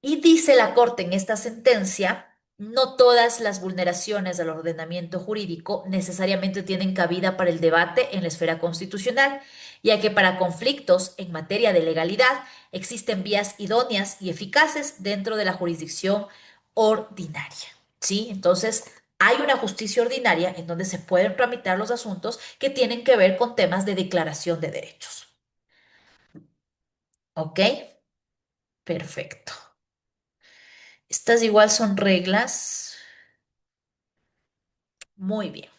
Y dice la Corte en esta sentencia, no todas las vulneraciones del ordenamiento jurídico necesariamente tienen cabida para el debate en la esfera constitucional, ya que para conflictos en materia de legalidad existen vías idóneas y eficaces dentro de la jurisdicción ordinaria. ¿Sí? Entonces, hay una justicia ordinaria en donde se pueden tramitar los asuntos que tienen que ver con temas de declaración de derechos. ¿Ok? Perfecto. Estas igual son reglas. Muy bien.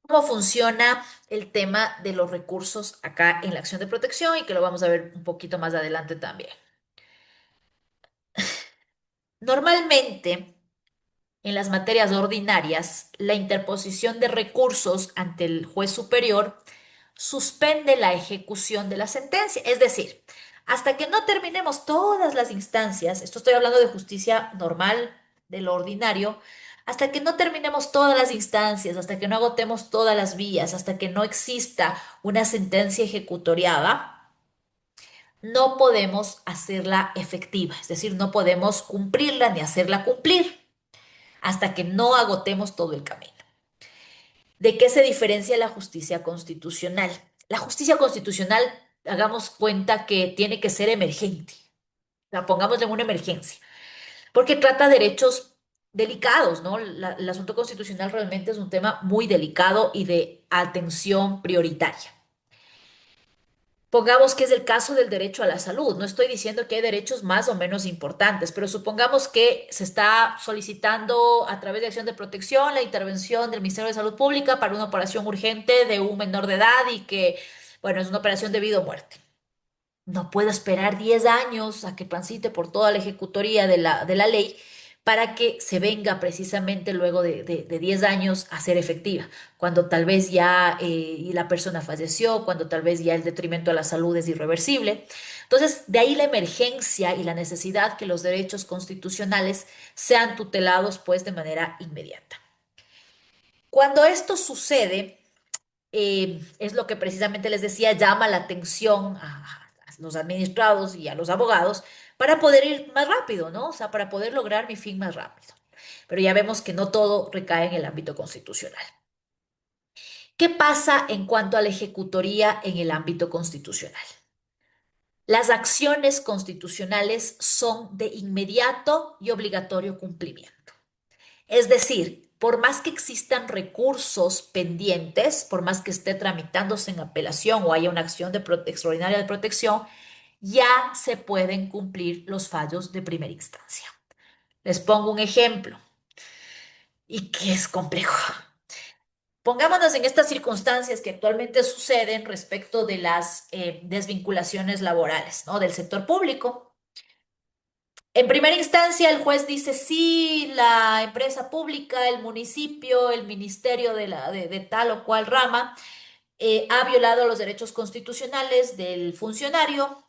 ¿Cómo funciona el tema de los recursos acá en la acción de protección? Y que lo vamos a ver un poquito más adelante también. Normalmente, en las materias ordinarias, la interposición de recursos ante el juez superior suspende la ejecución de la sentencia. Es decir, hasta que no terminemos todas las instancias, esto estoy hablando de justicia normal, de lo ordinario, hasta que no terminemos todas las instancias, hasta que no agotemos todas las vías, hasta que no exista una sentencia ejecutoriada, no podemos hacerla efectiva, es decir, no podemos cumplirla ni hacerla cumplir hasta que no agotemos todo el camino. ¿De qué se diferencia la justicia constitucional? La justicia constitucional, hagamos cuenta que tiene que ser emergente. La pongamos en una emergencia, porque trata derechos delicados, ¿no? El asunto constitucional realmente es un tema muy delicado y de atención prioritaria. Pongamos que es el caso del derecho a la salud. No estoy diciendo que hay derechos más o menos importantes, pero supongamos que se está solicitando a través de acción de protección la intervención del Ministerio de Salud Pública para una operación urgente de un menor de edad y que, bueno, es una operación de vida o muerte. No puedo esperar 10 años a que transite por toda la ejecutoría de la ley para que se venga precisamente luego de 10 años a ser efectiva, cuando tal vez ya la persona falleció, cuando tal vez ya el detrimento a la salud es irreversible. Entonces, de ahí la emergencia y la necesidad que los derechos constitucionales sean tutelados pues de manera inmediata. Cuando esto sucede, es lo que precisamente les decía, llama la atención a los administrados y a los abogados para poder ir más rápido, ¿no? O sea, para poder lograr mi fin más rápido. Pero ya vemos que no todo recae en el ámbito constitucional. ¿Qué pasa en cuanto a la ejecutoría en el ámbito constitucional? Las acciones constitucionales son de inmediato y obligatorio cumplimiento. Es decir, por más que existan recursos pendientes, por más que esté tramitándose en apelación o haya una acción de extraordinaria de protección, ya se pueden cumplir los fallos de primera instancia. Les pongo un ejemplo y que es complejo. Pongámonos en estas circunstancias que actualmente suceden respecto de las desvinculaciones laborales, ¿no? Del sector público. En primera instancia, el juez dice sí, la empresa pública, el municipio, el ministerio de tal o cual rama ha violado los derechos constitucionales del funcionario,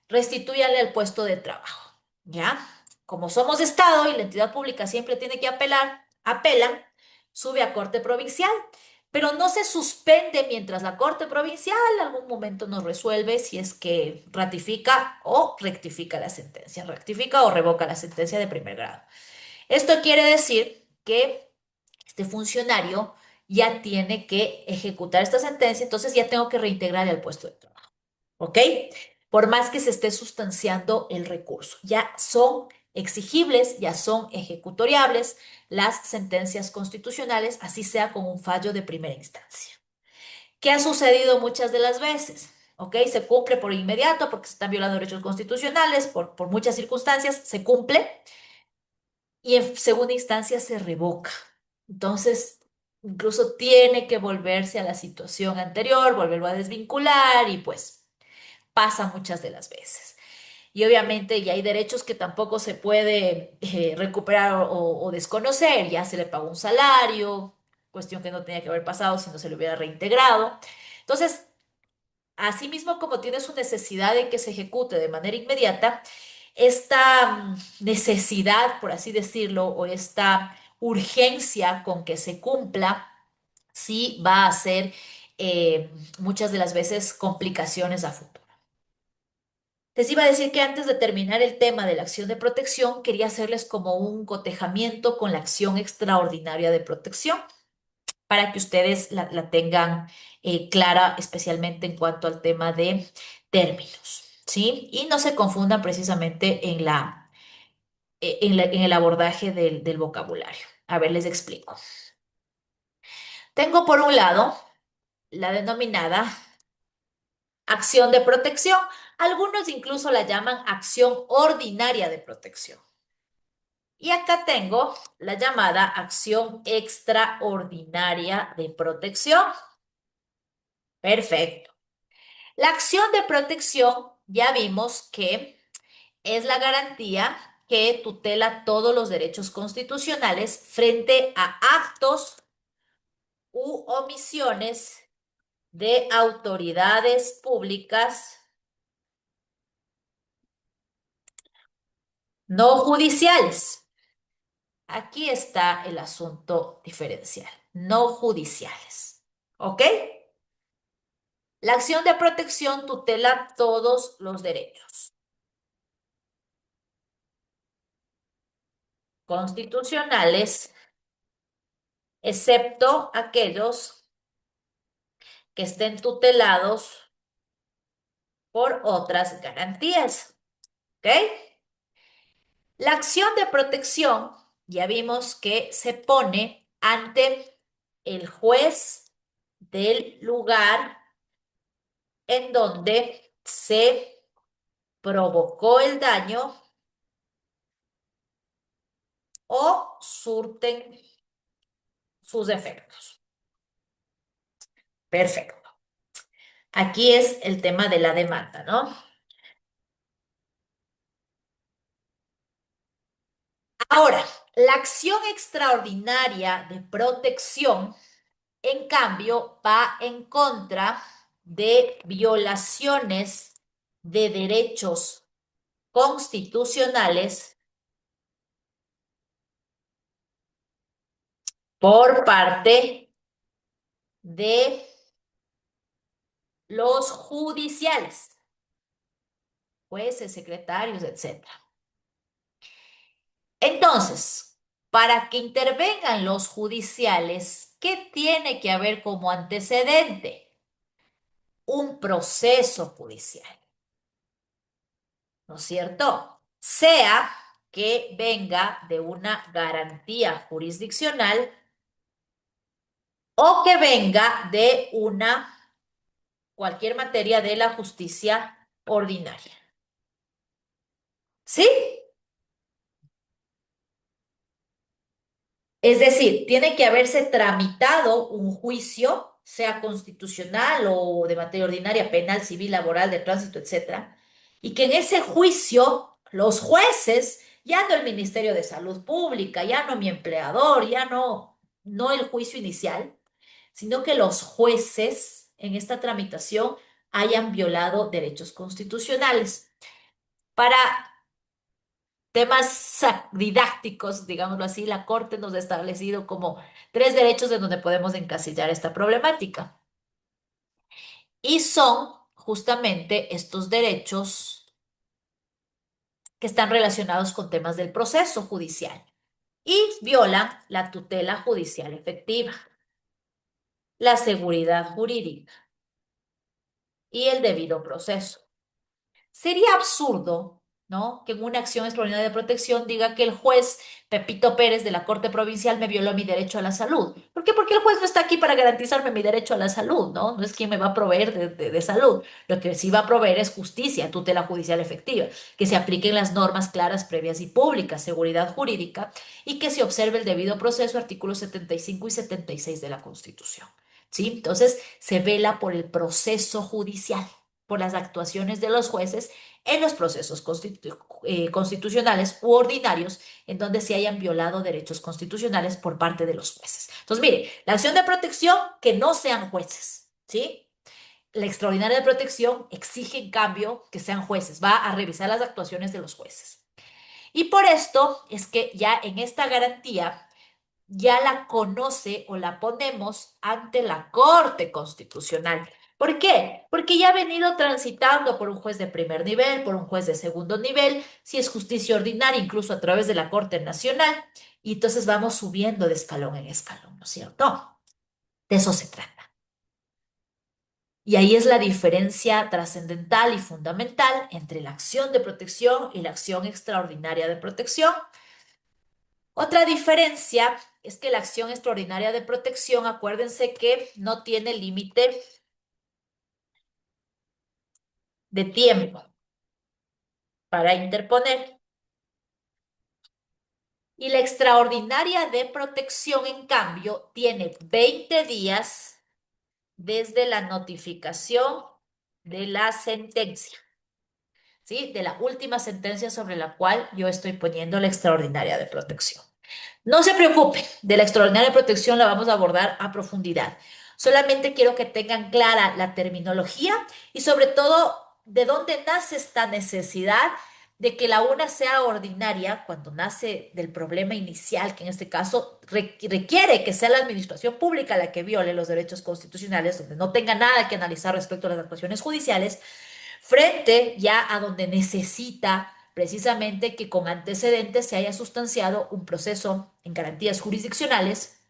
restitúyale el puesto de trabajo, ¿ya? Como somos Estado y la entidad pública siempre tiene que apelar, apelan, sube a Corte Provincial, pero no se suspende mientras la Corte Provincial en algún momento nos resuelve si es que ratifica o rectifica la sentencia, rectifica o revoca la sentencia de primer grado. Esto quiere decir que este funcionario ya tiene que ejecutar esta sentencia, entonces ya tengo que reintegrar el puesto de trabajo, ¿ok? Por más que se esté sustanciando el recurso, ya son exigibles, ya son ejecutoriables las sentencias constitucionales, así sea con un fallo de primera instancia. ¿Qué ha sucedido muchas de las veces? ¿Ok? Se cumple por inmediato porque se están violando derechos constitucionales, por muchas circunstancias, se cumple y en segunda instancia se revoca. Entonces, incluso tiene que volverse a la situación anterior, volverlo a desvincular y pues pasa muchas de las veces. Y obviamente ya hay derechos que tampoco se puede recuperar o desconocer, ya se le pagó un salario, cuestión que no tenía que haber pasado si no se le hubiera reintegrado. Entonces, asimismo como tiene su necesidad de que se ejecute de manera inmediata, esta necesidad, por así decirlo, o esta urgencia con que se cumpla, sí va a ser muchas de las veces complicaciones a futuro. Les iba a decir que antes de terminar el tema de la acción de protección, quería hacerles como un cotejamiento con la acción extraordinaria de protección para que ustedes la tengan clara, especialmente en cuanto al tema de términos, ¿sí? Y no se confundan precisamente en el abordaje del vocabulario. A ver, les explico. Tengo por un lado la denominada acción de protección. Algunos incluso la llaman acción ordinaria de protección. Y acá tengo la llamada acción extraordinaria de protección. Perfecto. La acción de protección ya vimos que es la garantía que tutela todos los derechos constitucionales frente a actos u omisiones de autoridades públicas no judiciales. Aquí está el asunto diferencial, no judiciales. ¿Ok? La acción de protección tutela todos los derechos constitucionales, excepto aquellos que estén tutelados por otras garantías. ¿Ok? La acción de protección, ya vimos que se pone ante el juez del lugar en donde se provocó el daño o surten sus efectos. Perfecto. Aquí es el tema de la demanda, ¿no? Ahora, la acción extraordinaria de protección, en cambio, va en contra de violaciones de derechos constitucionales por parte de los judiciales, jueces, secretarios, etcétera. Entonces, para que intervengan los judiciales, ¿qué tiene que haber como antecedente? Un proceso judicial, ¿no es cierto? Sea que venga de una garantía jurisdiccional o que venga de una cualquier materia de la justicia ordinaria. ¿Sí? Es decir, tiene que haberse tramitado un juicio, sea constitucional o de materia ordinaria, penal, civil, laboral, de tránsito, etcétera, y que en ese juicio los jueces, ya no el Ministerio de Salud Pública, ya no mi empleador, ya no el juicio inicial, sino que los jueces en esta tramitación hayan violado derechos constitucionales. Para temas didácticos, digámoslo así, la Corte nos ha establecido como tres derechos en donde podemos encasillar esta problemática. Y son justamente estos derechos que están relacionados con temas del proceso judicial y violan la tutela judicial efectiva, la seguridad jurídica y el debido proceso. Sería absurdo, ¿no? Que en una acción extraordinaria de protección diga que el juez Pepito Pérez de la Corte Provincial me violó mi derecho a la salud. ¿Por qué? Porque el juez no está aquí para garantizarme mi derecho a la salud, ¿no? No es quien me va a proveer de salud. Lo que sí va a proveer es justicia, tutela judicial efectiva, que se apliquen las normas claras, previas y públicas, seguridad jurídica y que se observe el debido proceso, artículos 75 y 76 de la Constitución. ¿Sí? Entonces, se vela por el proceso judicial, por las actuaciones de los jueces en los procesos constitucionales u ordinarios en donde se hayan violado derechos constitucionales por parte de los jueces. Entonces, mire, la acción de protección, que no sean jueces, ¿sí? La extraordinaria de protección exige, en cambio, que sean jueces, va a revisar las actuaciones de los jueces. Y por esto es que ya en esta garantía ya la conoce o la ponemos ante la Corte Constitucional. ¿Por qué? Porque ya ha venido transitando por un juez de primer nivel, por un juez de segundo nivel, si es justicia ordinaria, incluso a través de la Corte Nacional, y entonces vamos subiendo de escalón en escalón, ¿no es cierto? De eso se trata. Y ahí es la diferencia trascendental y fundamental entre la acción de protección y la acción extraordinaria de protección. Otra diferencia es que la acción extraordinaria de protección, acuérdense que no tiene límite de tiempo para interponer. Y la extraordinaria de protección, en cambio, tiene 20 días desde la notificación de la sentencia, ¿sí? De la última sentencia sobre la cual yo estoy poniendo la extraordinaria de protección. No se preocupe, de la extraordinaria protección la vamos a abordar a profundidad. Solamente quiero que tengan clara la terminología y sobre todo de dónde nace esta necesidad de que la una sea ordinaria cuando nace del problema inicial, que en este caso requiere que sea la administración pública la que viole los derechos constitucionales, donde no tenga nada que analizar respecto a las actuaciones judiciales, frente ya a donde necesita precisamente que con antecedentes se haya sustanciado un proceso en garantías jurisdiccionales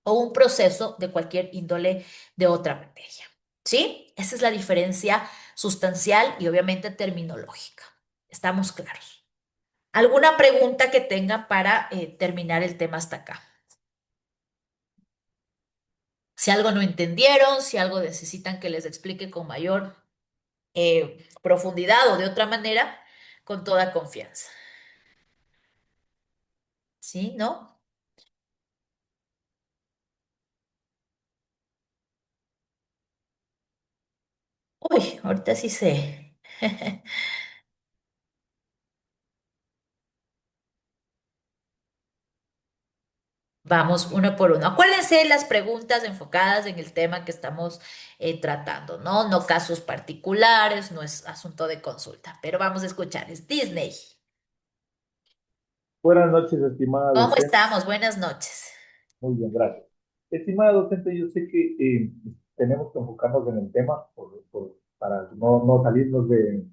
o un proceso de cualquier índole de otra materia. ¿Sí? Esa es la diferencia sustancial y obviamente terminológica. ¿Estamos claros? ¿Alguna pregunta que tengan para terminar el tema hasta acá? Si algo no entendieron, si algo necesitan que les explique con mayor profundidad o de otra manera, con toda confianza. ¿Sí? ¿No? Uy, ahorita sí sé. Vamos uno por uno. Acuérdense las preguntas enfocadas en el tema que estamos tratando, ¿no? No casos particulares, no es asunto de consulta, pero vamos a escuchar. Es Disney. Buenas noches, estimada ¿Cómo docente. estamos? Buenas noches. Muy bien, gracias. Estimada docente, yo sé que tenemos que enfocarnos en el tema para no salirnos de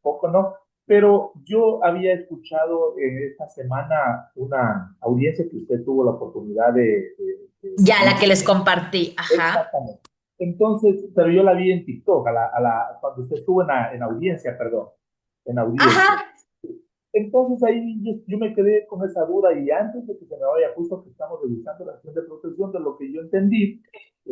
poco, ¿no? Pero yo había escuchado esta semana una audiencia que usted tuvo la oportunidad Ya, la de- que les compartí. Ajá. Exactamente. Entonces, pero yo la vi en TikTok, cuando usted estuvo en audiencia, perdón, en audiencia. Ajá. Entonces ahí yo me quedé con esa duda y antes de que se me vaya, justo que estamos revisando la acción de protección, de lo que yo entendí,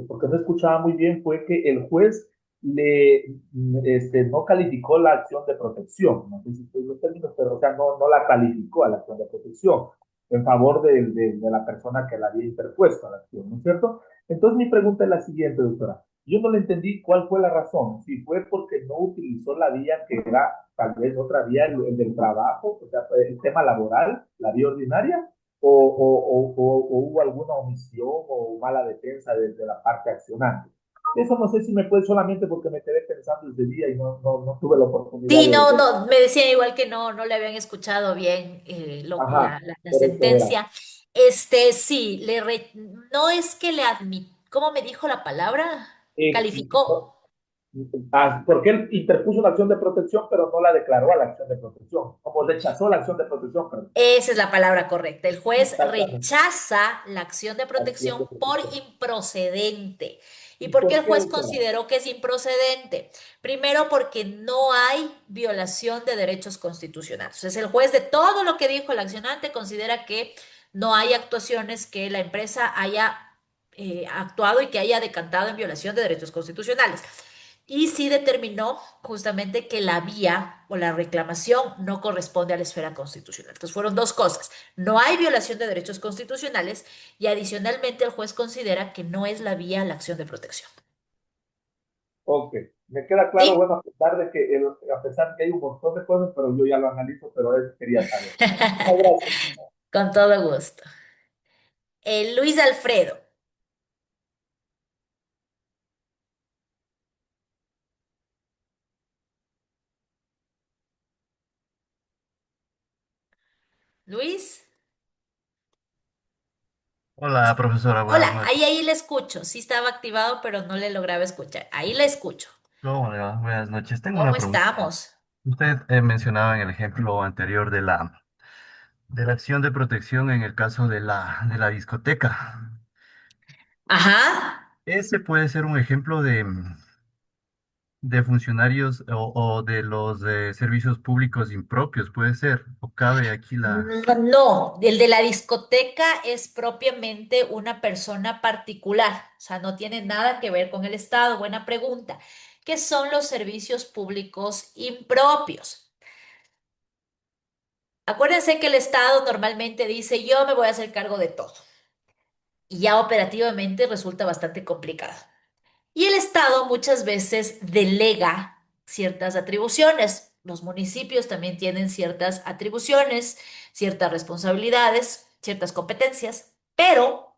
porque no escuchaba muy bien, fue que el juez no calificó la acción de protección, no sé si estoy los términos, pero o sea, no la calificó a la acción de protección en favor de la persona que la había interpuesto a la acción, ¿no es cierto? Entonces mi pregunta es la siguiente, doctora. Yo no le entendí cuál fue la razón, si fue porque no utilizó la vía que era tal vez otra vía, el del trabajo, o sea, el tema laboral, la vía ordinaria, o hubo alguna omisión o mala defensa desde la parte accionante. Eso no sé si me puede solamente porque me quedé pensando ese día y no tuve la oportunidad Sí, no, de... no, me decía igual que no le habían escuchado bien Ajá, la por eso era. sentencia. Sí, no es que le ¿cómo me dijo la palabra? Eh, Calificó. porque él interpuso una acción de protección, pero no la declaró a la acción de protección, como rechazó la acción de protección, perdón. Esa es la palabra correcta. El juez Exactamente, rechaza la acción de acción de protección por protección. improcedente. ¿Y ¿Y por qué por el qué juez será? consideró que es improcedente? Primero, porque no hay violación de derechos constitucionales. Entonces, el juez de todo lo que dijo el accionante considera que no hay actuaciones que la empresa haya actuado y que haya decantado en violación de derechos constitucionales. Y sí determinó justamente que la vía o la reclamación no corresponde a la esfera constitucional. Entonces fueron dos cosas. No hay violación de derechos constitucionales y adicionalmente el juez considera que no es la vía la acción de protección. Ok, me queda claro, ¿Sí? bueno, a pesar que hay un montón de cosas, pero yo ya lo analizo, pero eso quería saber. Muchas gracias. Con todo gusto. Luis Alfredo. Luis. Hola, profesora, buenas Hola, noches. ahí le escucho. Sí estaba activado, pero no le lograba escuchar. Ahí le escucho. ¿Cómo le va? Buenas noches. Tengo ¿Cómo una pregunta. estamos? Usted mencionaba en el ejemplo anterior de la acción de protección en el caso de de la discoteca. Ajá. Ese puede ser un ejemplo de funcionarios o de los de servicios públicos impropios, puede ser. O cabe aquí la... No, no, el de la discoteca es propiamente una persona particular, o sea, no tiene nada que ver con el Estado. Buena pregunta. ¿Qué son los servicios públicos impropios? Acuérdense que el Estado normalmente dice, yo me voy a hacer cargo de todo, y ya operativamente resulta bastante complicado. Y el Estado muchas veces delega ciertas atribuciones. Los municipios también tienen ciertas atribuciones, ciertas responsabilidades, ciertas competencias, pero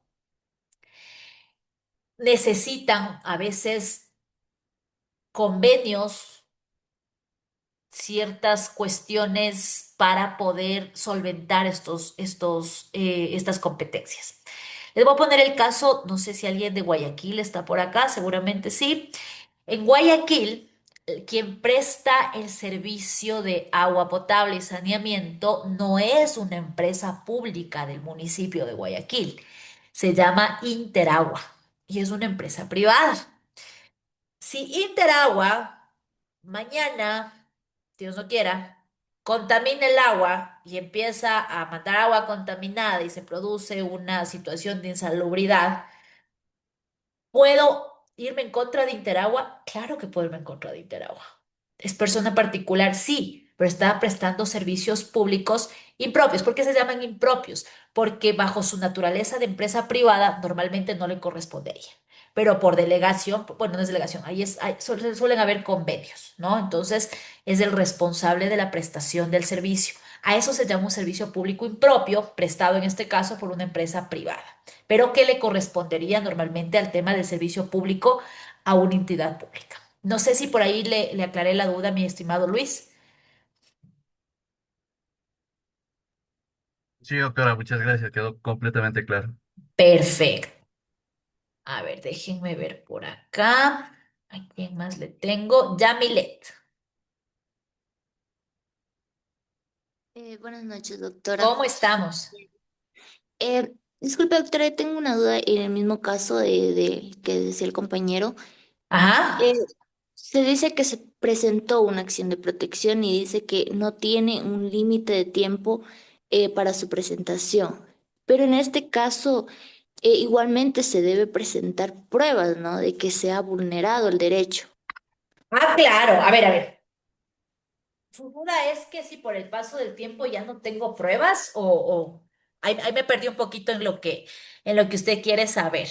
necesitan a veces convenios, ciertas cuestiones para poder solventar estas competencias. Les voy a poner el caso, no sé si alguien de Guayaquil está por acá, seguramente sí. En Guayaquil, quien presta el servicio de agua potable y saneamiento no es una empresa pública del municipio de Guayaquil. Se llama Interagua y es una empresa privada. Si Interagua mañana, Dios no quiera, contamina el agua y empieza a mandar agua contaminada y se produce una situación de insalubridad, ¿puedo irme en contra de Interagua? Claro que puedo irme en contra de Interagua. ¿Es persona particular? Sí, pero está prestando servicios públicos impropios. ¿Por qué se llaman impropios? Porque bajo su naturaleza de empresa privada normalmente no le correspondería. Pero por delegación, bueno, no es delegación, suelen haber convenios, ¿no? Entonces es el responsable de la prestación del servicio. A eso se llama un servicio público impropio, prestado en este caso por una empresa privada, pero que le correspondería normalmente al tema del servicio público a una entidad pública. No sé si por ahí le aclaré la duda, mi estimado Luis. Sí, doctora, muchas gracias. Quedó completamente claro. Perfecto. A ver, déjenme ver por acá. ¿A quién más le tengo? Yamilet. Buenas noches, doctora. ¿Cómo estamos? Disculpe, doctora, yo tengo una duda en el mismo caso de que decía el compañero. Eh, Ajá. Se dice que se presentó una acción de protección y dice que no tiene un límite de tiempo para su presentación. Pero en este caso, igualmente se debe presentar pruebas, ¿no? De que se ha vulnerado el derecho. Ah, claro. A ver. Su duda es que si por el paso del tiempo ya no tengo pruebas ahí me perdí un poquito en lo que usted quiere saber.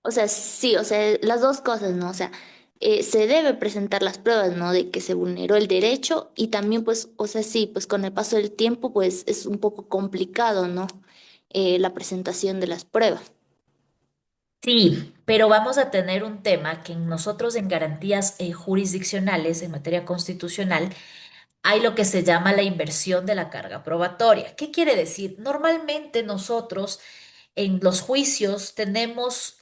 O sea, sí, o sea, las dos cosas, ¿no? O sea, se debe presentar las pruebas, ¿no? De que se vulneró el derecho y también, pues, o sea, sí, pues con el paso del tiempo, pues es un poco complicado, ¿no? La presentación de las pruebas. Sí, pero vamos a tener un tema que nosotros en garantías jurisdiccionales en materia constitucional hay lo que se llama la inversión de la carga probatoria. ¿Qué quiere decir? Normalmente nosotros en los juicios tenemos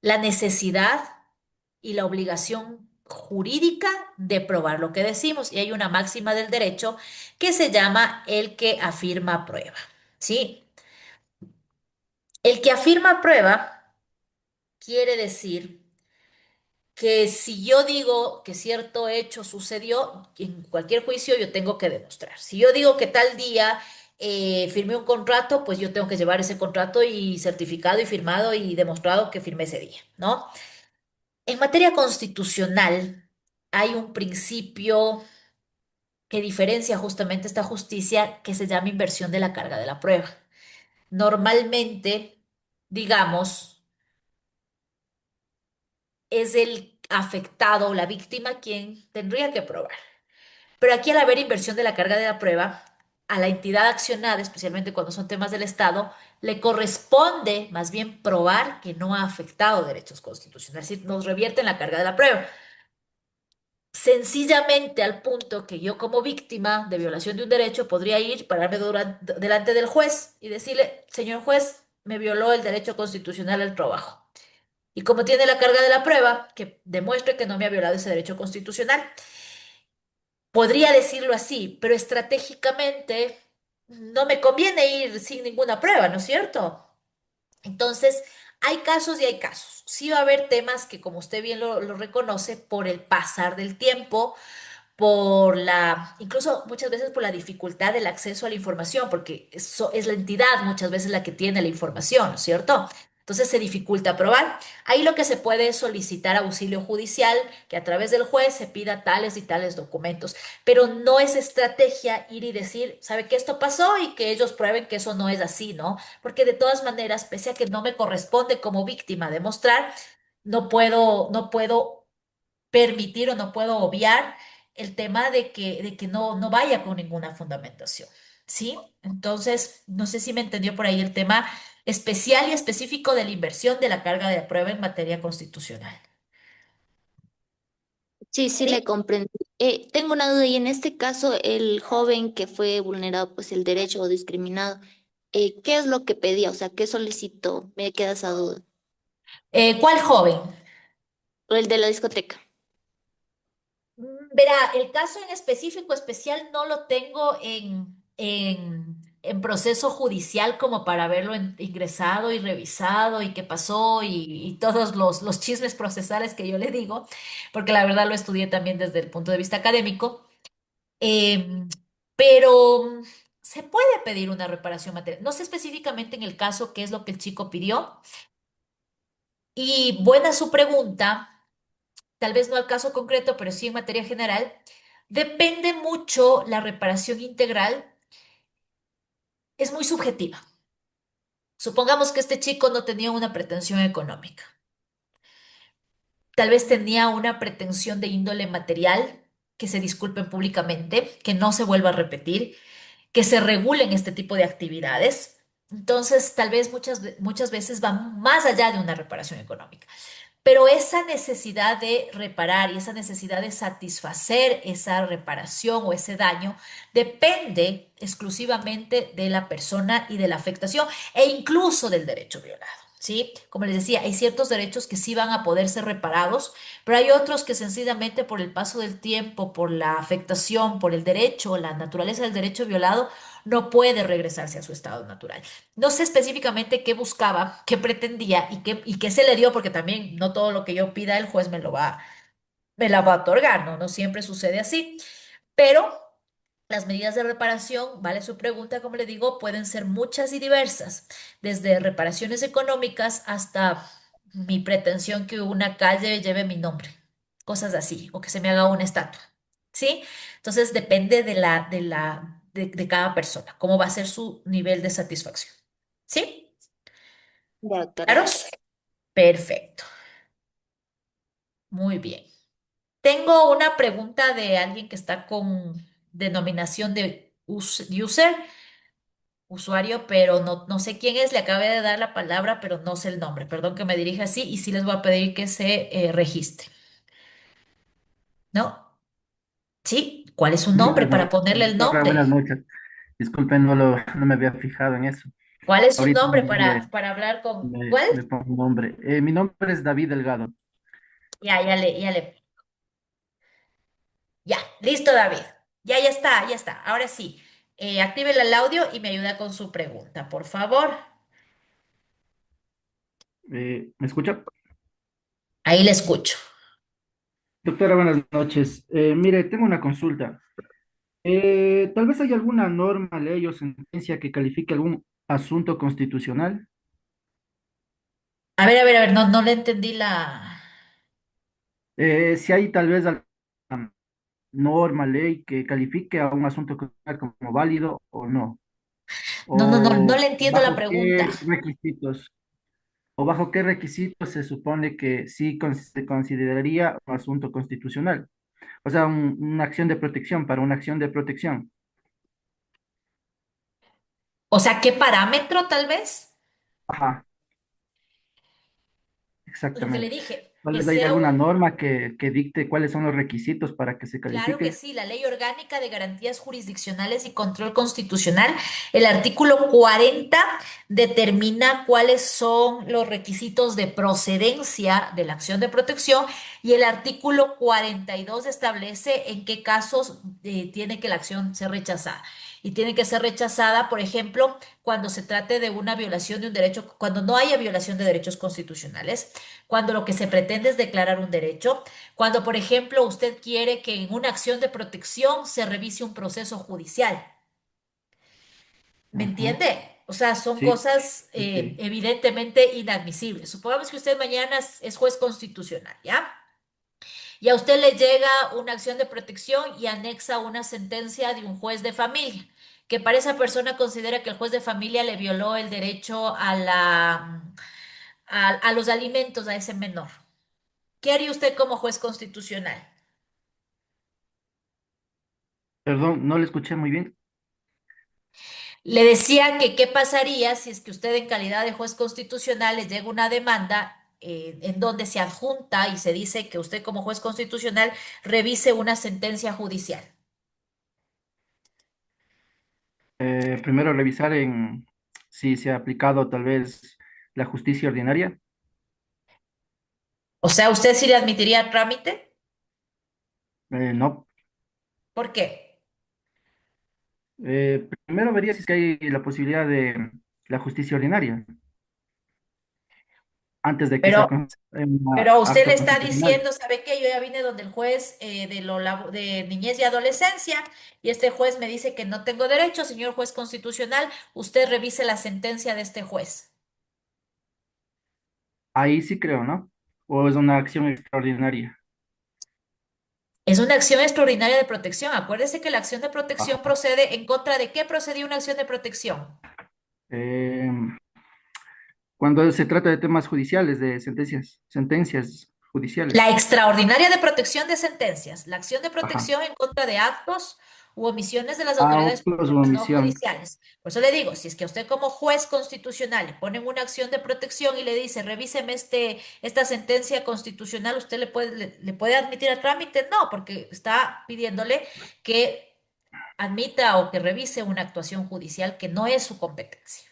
la necesidad y la obligación jurídica de probar lo que decimos. Y hay una máxima del derecho que se llama el que afirma prueba. ¿Sí? El que afirma prueba quiere decir que si yo digo que cierto hecho sucedió, en cualquier juicio yo tengo que demostrar. Si yo digo que tal día firmé un contrato, pues yo tengo que llevar ese contrato y certificado y firmado y demostrado que firmé ese día, ¿no? En materia constitucional hay un principio que diferencia justamente esta justicia que se llama inversión de la carga de la prueba. Normalmente, digamos, es el afectado o la víctima quien tendría que probar. Pero aquí al haber inversión de la carga de la prueba, a la entidad accionada, especialmente cuando son temas del Estado, le corresponde más bien probar que no ha afectado derechos constitucionales, es decir, nos revierten la carga de la prueba. Sencillamente al punto que yo como víctima de violación de un derecho podría ir, pararme delante del juez y decirle, señor juez, me violó el derecho constitucional al trabajo. Y como tiene la carga de la prueba, que demuestre que no me ha violado ese derecho constitucional, podría decirlo así, pero estratégicamente no me conviene ir sin ninguna prueba, ¿no es cierto? Entonces, hay casos y hay casos. Sí va a haber temas que, como usted bien lo reconoce, por el pasar del tiempo, incluso muchas veces por la dificultad del acceso a la información, porque eso es la entidad muchas veces la que tiene la información, ¿no es cierto? Entonces se dificulta probar. Ahí lo que se puede es solicitar auxilio judicial, que a través del juez se pida tales y tales documentos, pero no es estrategia ir y decir, ¿sabe que esto pasó? Y que ellos prueben que eso no es así, ¿no? Porque de todas maneras, pese a que no me corresponde como víctima demostrar, no puedo permitir o no puedo obviar el tema de que no vaya con ninguna fundamentación. ¿Sí? Entonces, no sé si me entendió por ahí el tema especial y específico de la inversión de la carga de prueba en materia constitucional. Sí, sí, le comprendo. Tengo una duda y en este caso el joven que fue vulnerado pues el derecho o discriminado, ¿qué es lo que pedía? O sea, ¿qué solicitó? Me queda esa duda. ¿Cuál joven? O el de la discoteca. Verá, el caso en específico especial no lo tengo en proceso judicial como para haberlo ingresado y revisado y qué pasó y todos los chismes procesales que yo le digo, porque la verdad lo estudié también desde el punto de vista académico. Em, pero se puede pedir una reparación material. No sé específicamente en el caso qué es lo que el chico pidió. Y buena su pregunta, tal vez no al caso concreto, pero sí en materia general. Depende mucho la reparación integral, es muy subjetiva. Supongamos que este chico no tenía una pretensión económica. Tal vez tenía una pretensión de índole material, que se disculpen públicamente, que no se vuelva a repetir, que se regulen este tipo de actividades. Entonces, tal vez muchas veces va más allá de una reparación económica. Pero esa necesidad de reparar y esa necesidad de satisfacer esa reparación o ese daño depende exclusivamente de la persona y de la afectación e incluso del derecho violado. ¿Sí? Como les decía, hay ciertos derechos que sí van a poder ser reparados, pero hay otros que sencillamente por el paso del tiempo, por la afectación, por el derecho, la naturaleza del derecho violado, no puede regresarse a su estado natural. No sé específicamente qué buscaba, qué pretendía y qué se le dio, porque también no todo lo que yo pida el juez me la va a otorgar, ¿no? No siempre sucede así. Pero las medidas de reparación, vale su pregunta, como le digo, pueden ser muchas y diversas, desde reparaciones económicas hasta mi pretensión que una calle lleve mi nombre, cosas así, o que se me haga una estatua, ¿sí? Entonces depende de cada persona, cómo va a ser su nivel de satisfacción, ¿sí? Ya, doctora, ¿Claro? gracias. Perfecto, muy bien. Tengo una pregunta de alguien que está con denominación de user. usuario, pero no sé quién es, le acabé de dar la palabra, pero no sé el nombre. Perdón que me dirija así y sí les voy a pedir que se registre, ¿no? ¿Sí? ¿Cuál es su nombre Buenas para noches, ponerle el doctora, buenas nombre? noches. Disculpen, no me había fijado en eso. ¿Cuál es su Ahorita nombre me, para hablar con... ¿Cuál? me pongo un nombre. Mi nombre es David Delgado. Ya, listo, David. Ya está, ya está. Ahora sí, active el audio y me ayuda con su pregunta, por favor. ¿Me escucha? Ahí le escucho. Doctora, buenas noches. Mire, tengo una consulta. Tal vez hay alguna norma, ley o sentencia que califique algún asunto constitucional. A ver, no le entendí la... Si hay tal vez alguna norma, ley que califique a un asunto constitucional como válido o no. No O le entiendo la bajo pregunta. qué requisitos. ¿O bajo qué requisitos se supone que sí se consideraría un asunto constitucional? O sea, una acción de protección para una acción de protección. O sea, ¿qué parámetro tal vez? Ajá, Lo que le exactamente. dije, Tal que vez hay sea alguna un... norma que dicte cuáles son los requisitos para que se Claro que califique. sí, la Ley Orgánica de Garantías Jurisdiccionales y Control Constitucional, el artículo 40 determina cuáles son los requisitos de procedencia de la acción de protección y el artículo 42 establece en qué casos tiene que la acción ser rechazada. Y tiene que ser rechazada, por ejemplo, cuando se trate de una violación de un derecho, cuando no haya violación de derechos constitucionales, cuando lo que se pretende es declarar un derecho, cuando, por ejemplo, usted quiere que en una acción de protección se revise un proceso judicial. ¿Me Ujú. entiende? O sea, son Sí, cosas ok. evidentemente inadmisibles. Supongamos que usted mañana es juez constitucional, ¿ya? Y a usted le llega una acción de protección y anexa una sentencia de un juez de familia, que para esa persona considera que el juez de familia le violó el derecho a los alimentos a ese menor. ¿Qué haría usted como juez constitucional? Perdón, no le escuché muy bien. Le decía que qué pasaría si es que usted en calidad de juez constitucional le llega una demanda en donde se adjunta y se dice que usted como juez constitucional revise una sentencia judicial. Primero revisar en si se ha aplicado tal vez la justicia ordinaria. O sea, ¿usted sí le admitiría trámite? No. ¿Por qué? Primero vería si es que hay la posibilidad de la justicia ordinaria antes de que sea Pero, un pero usted le acto está constitucional. diciendo, ¿sabe qué? Yo ya vine donde el juez de niñez y adolescencia y este juez me dice que no tengo derecho, señor juez constitucional, usted revise la sentencia de este juez. Ahí sí creo, ¿no? O es una acción extraordinaria. Es una acción extraordinaria de protección. Acuérdese que la acción de protección Ajá. procede en contra de qué procedía una acción de protección. Eh, Cuando se trata de temas judiciales, de sentencias La judiciales. extraordinaria de protección de sentencias, la acción de Ajá. protección en contra de actos u omisiones de las autoridades Autos u públicas no omisión. judiciales. Por eso le digo, si es que a usted como juez constitucional le ponen una acción de protección y le dice, revíseme esta sentencia constitucional, ¿usted le puede admitir a trámite? No, porque está pidiéndole que admita o que revise una actuación judicial que no es su competencia.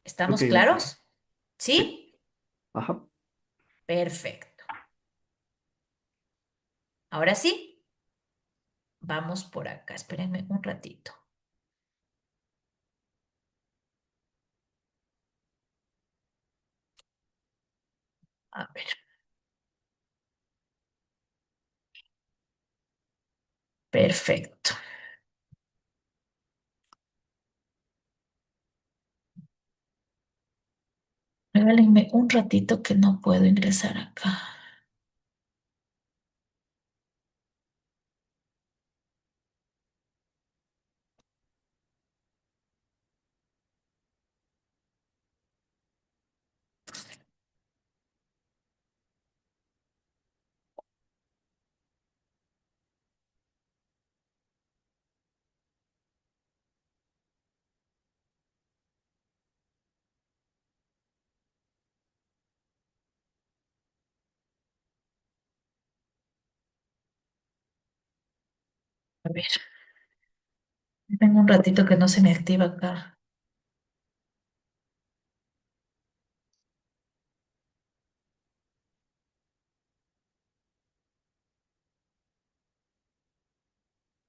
Ok, ¿Estamos doctor. claros? Sí. ¿Sí? Ajá. Perfecto. Ahora sí, vamos por acá. Espérenme un ratito. A ver, perfecto. Regálenme un ratito que no puedo ingresar acá. ver, tengo un ratito que no se me activa acá.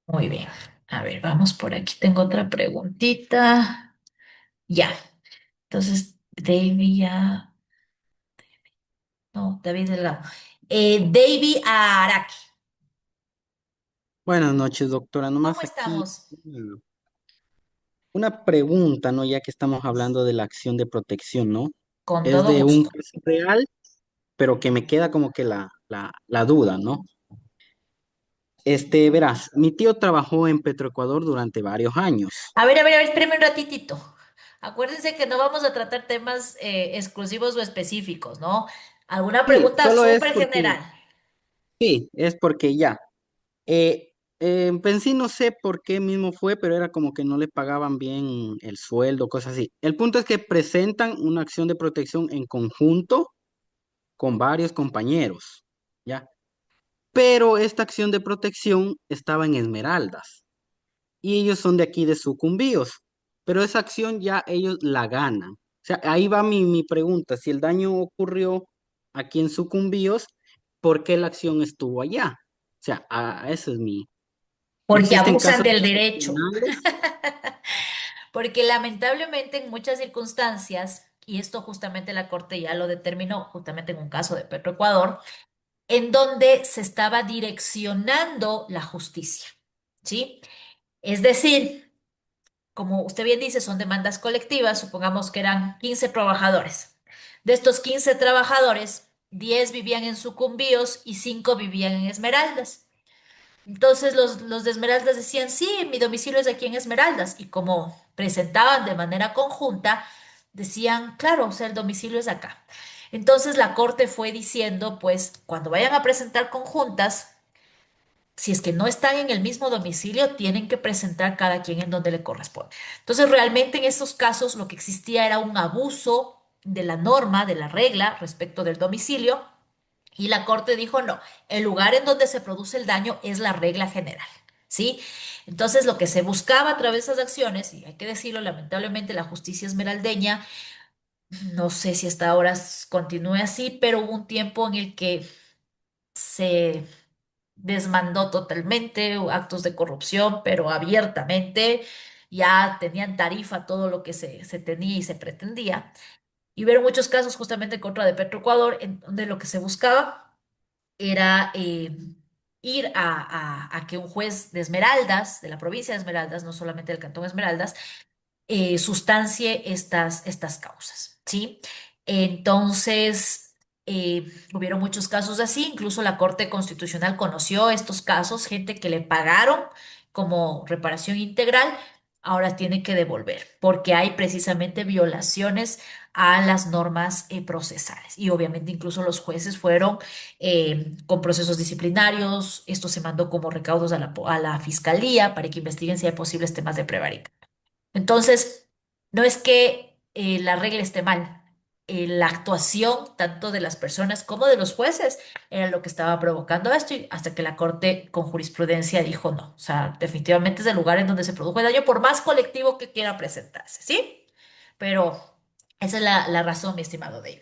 Muy bien. A ver, vamos por aquí. Tengo otra preguntita. Ya. Entonces, David, no, David Delgado. David Araki, Buenas noches, doctora. ¿cómo Nomás aquí estamos? una pregunta, ¿no? Ya que estamos hablando de la acción de protección, ¿no? Con Es todo de un gusto. caso real, pero que me queda como que la duda, ¿no? Verás, mi tío trabajó en Petroecuador durante varios años. A ver, espérame un ratitito. Acuérdense que no vamos a tratar temas exclusivos o específicos, ¿no? ¿Alguna Sí, pregunta solo es súper porque, general? sí, es porque ya. En sí no sé por qué mismo fue, pero era como que no le pagaban bien el sueldo, cosas así. El punto es que presentan una acción de protección en conjunto con varios compañeros, ¿ya? Pero esta acción de protección estaba en Esmeraldas y ellos son de aquí de Sucumbíos, pero esa acción ya ellos la ganan. O sea, ahí va mi pregunta, si el daño ocurrió aquí en Sucumbíos, ¿por qué la acción estuvo allá? O sea, ese es mi... Porque ¿Existen abusan casos del derecho. excepcionales? Porque lamentablemente en muchas circunstancias, y esto justamente la Corte ya lo determinó, justamente en un caso de Petroecuador, en donde se estaba direccionando la justicia, ¿sí? Es decir, como usted bien dice, son demandas colectivas, supongamos que eran 15 trabajadores. De estos 15 trabajadores, 10 vivían en Sucumbíos y 5 vivían en Esmeraldas. Entonces los de Esmeraldas decían, sí, mi domicilio es aquí en Esmeraldas. Y como presentaban de manera conjunta, decían, claro, o sea, el domicilio es acá. Entonces la corte fue diciendo, pues, cuando vayan a presentar conjuntas, si es que no están en el mismo domicilio, tienen que presentar cada quien en donde le corresponde. Entonces, realmente en estos casos lo que existía era un abuso de la norma, de la regla respecto del domicilio, y la Corte dijo, no, el lugar en donde se produce el daño es la regla general, ¿sí? Entonces, lo que se buscaba a través de esas acciones, y hay que decirlo, lamentablemente la justicia esmeraldeña, no sé si hasta ahora continúe así, pero hubo un tiempo en el que se desmandó totalmente, actos de corrupción, pero abiertamente, ya tenían tarifa todo lo que se tenía y se pretendía. Y hubieron muchos casos justamente en contra de Petroecuador, en donde lo que se buscaba era ir a que un juez de Esmeraldas, de la provincia de Esmeraldas, no solamente del cantón Esmeraldas, sustancie estas causas, ¿sí? Entonces, hubieron muchos casos así, incluso la Corte Constitucional conoció estos casos, gente que le pagaron como reparación integral, ahora tiene que devolver, porque hay precisamente violaciones a las normas procesales. Y obviamente incluso los jueces fueron con procesos disciplinarios, esto se mandó como recaudos a la fiscalía para que investiguen si hay posibles temas de prevaricato. Entonces, no es que la regla esté mal, la actuación tanto de las personas como de los jueces era lo que estaba provocando esto y hasta que la Corte con jurisprudencia dijo no, o sea, definitivamente es el lugar en donde se produjo el daño por más colectivo que quiera presentarse, ¿sí? Pero esa es la razón, mi estimado David.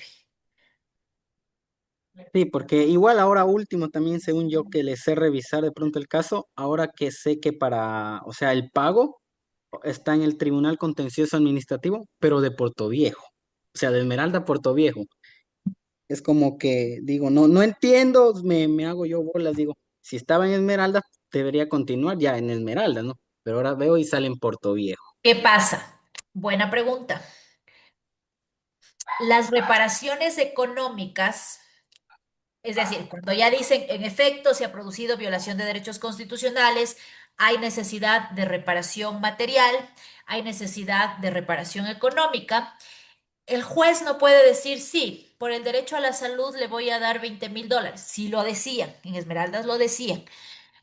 Sí, porque igual ahora último también, según yo que le sé revisar de pronto el caso, ahora que sé que para, o sea, el pago está en el Tribunal Contencioso Administrativo, pero de Portoviejo, o sea, de Esmeralda a Portoviejo. Es como que digo, no entiendo, me hago yo bolas, digo, si estaba en Esmeralda, debería continuar ya en Esmeralda, ¿no? Pero ahora veo y sale en Portoviejo. ¿Qué pasa? Buena pregunta. Las reparaciones económicas. Es decir, cuando ya dicen, en efecto, se ha producido violación de derechos constitucionales, hay necesidad de reparación material, hay necesidad de reparación económica, el juez no puede decir, sí, por el derecho a la salud le voy a dar $20,000. Sí lo decían, en Esmeraldas lo decían.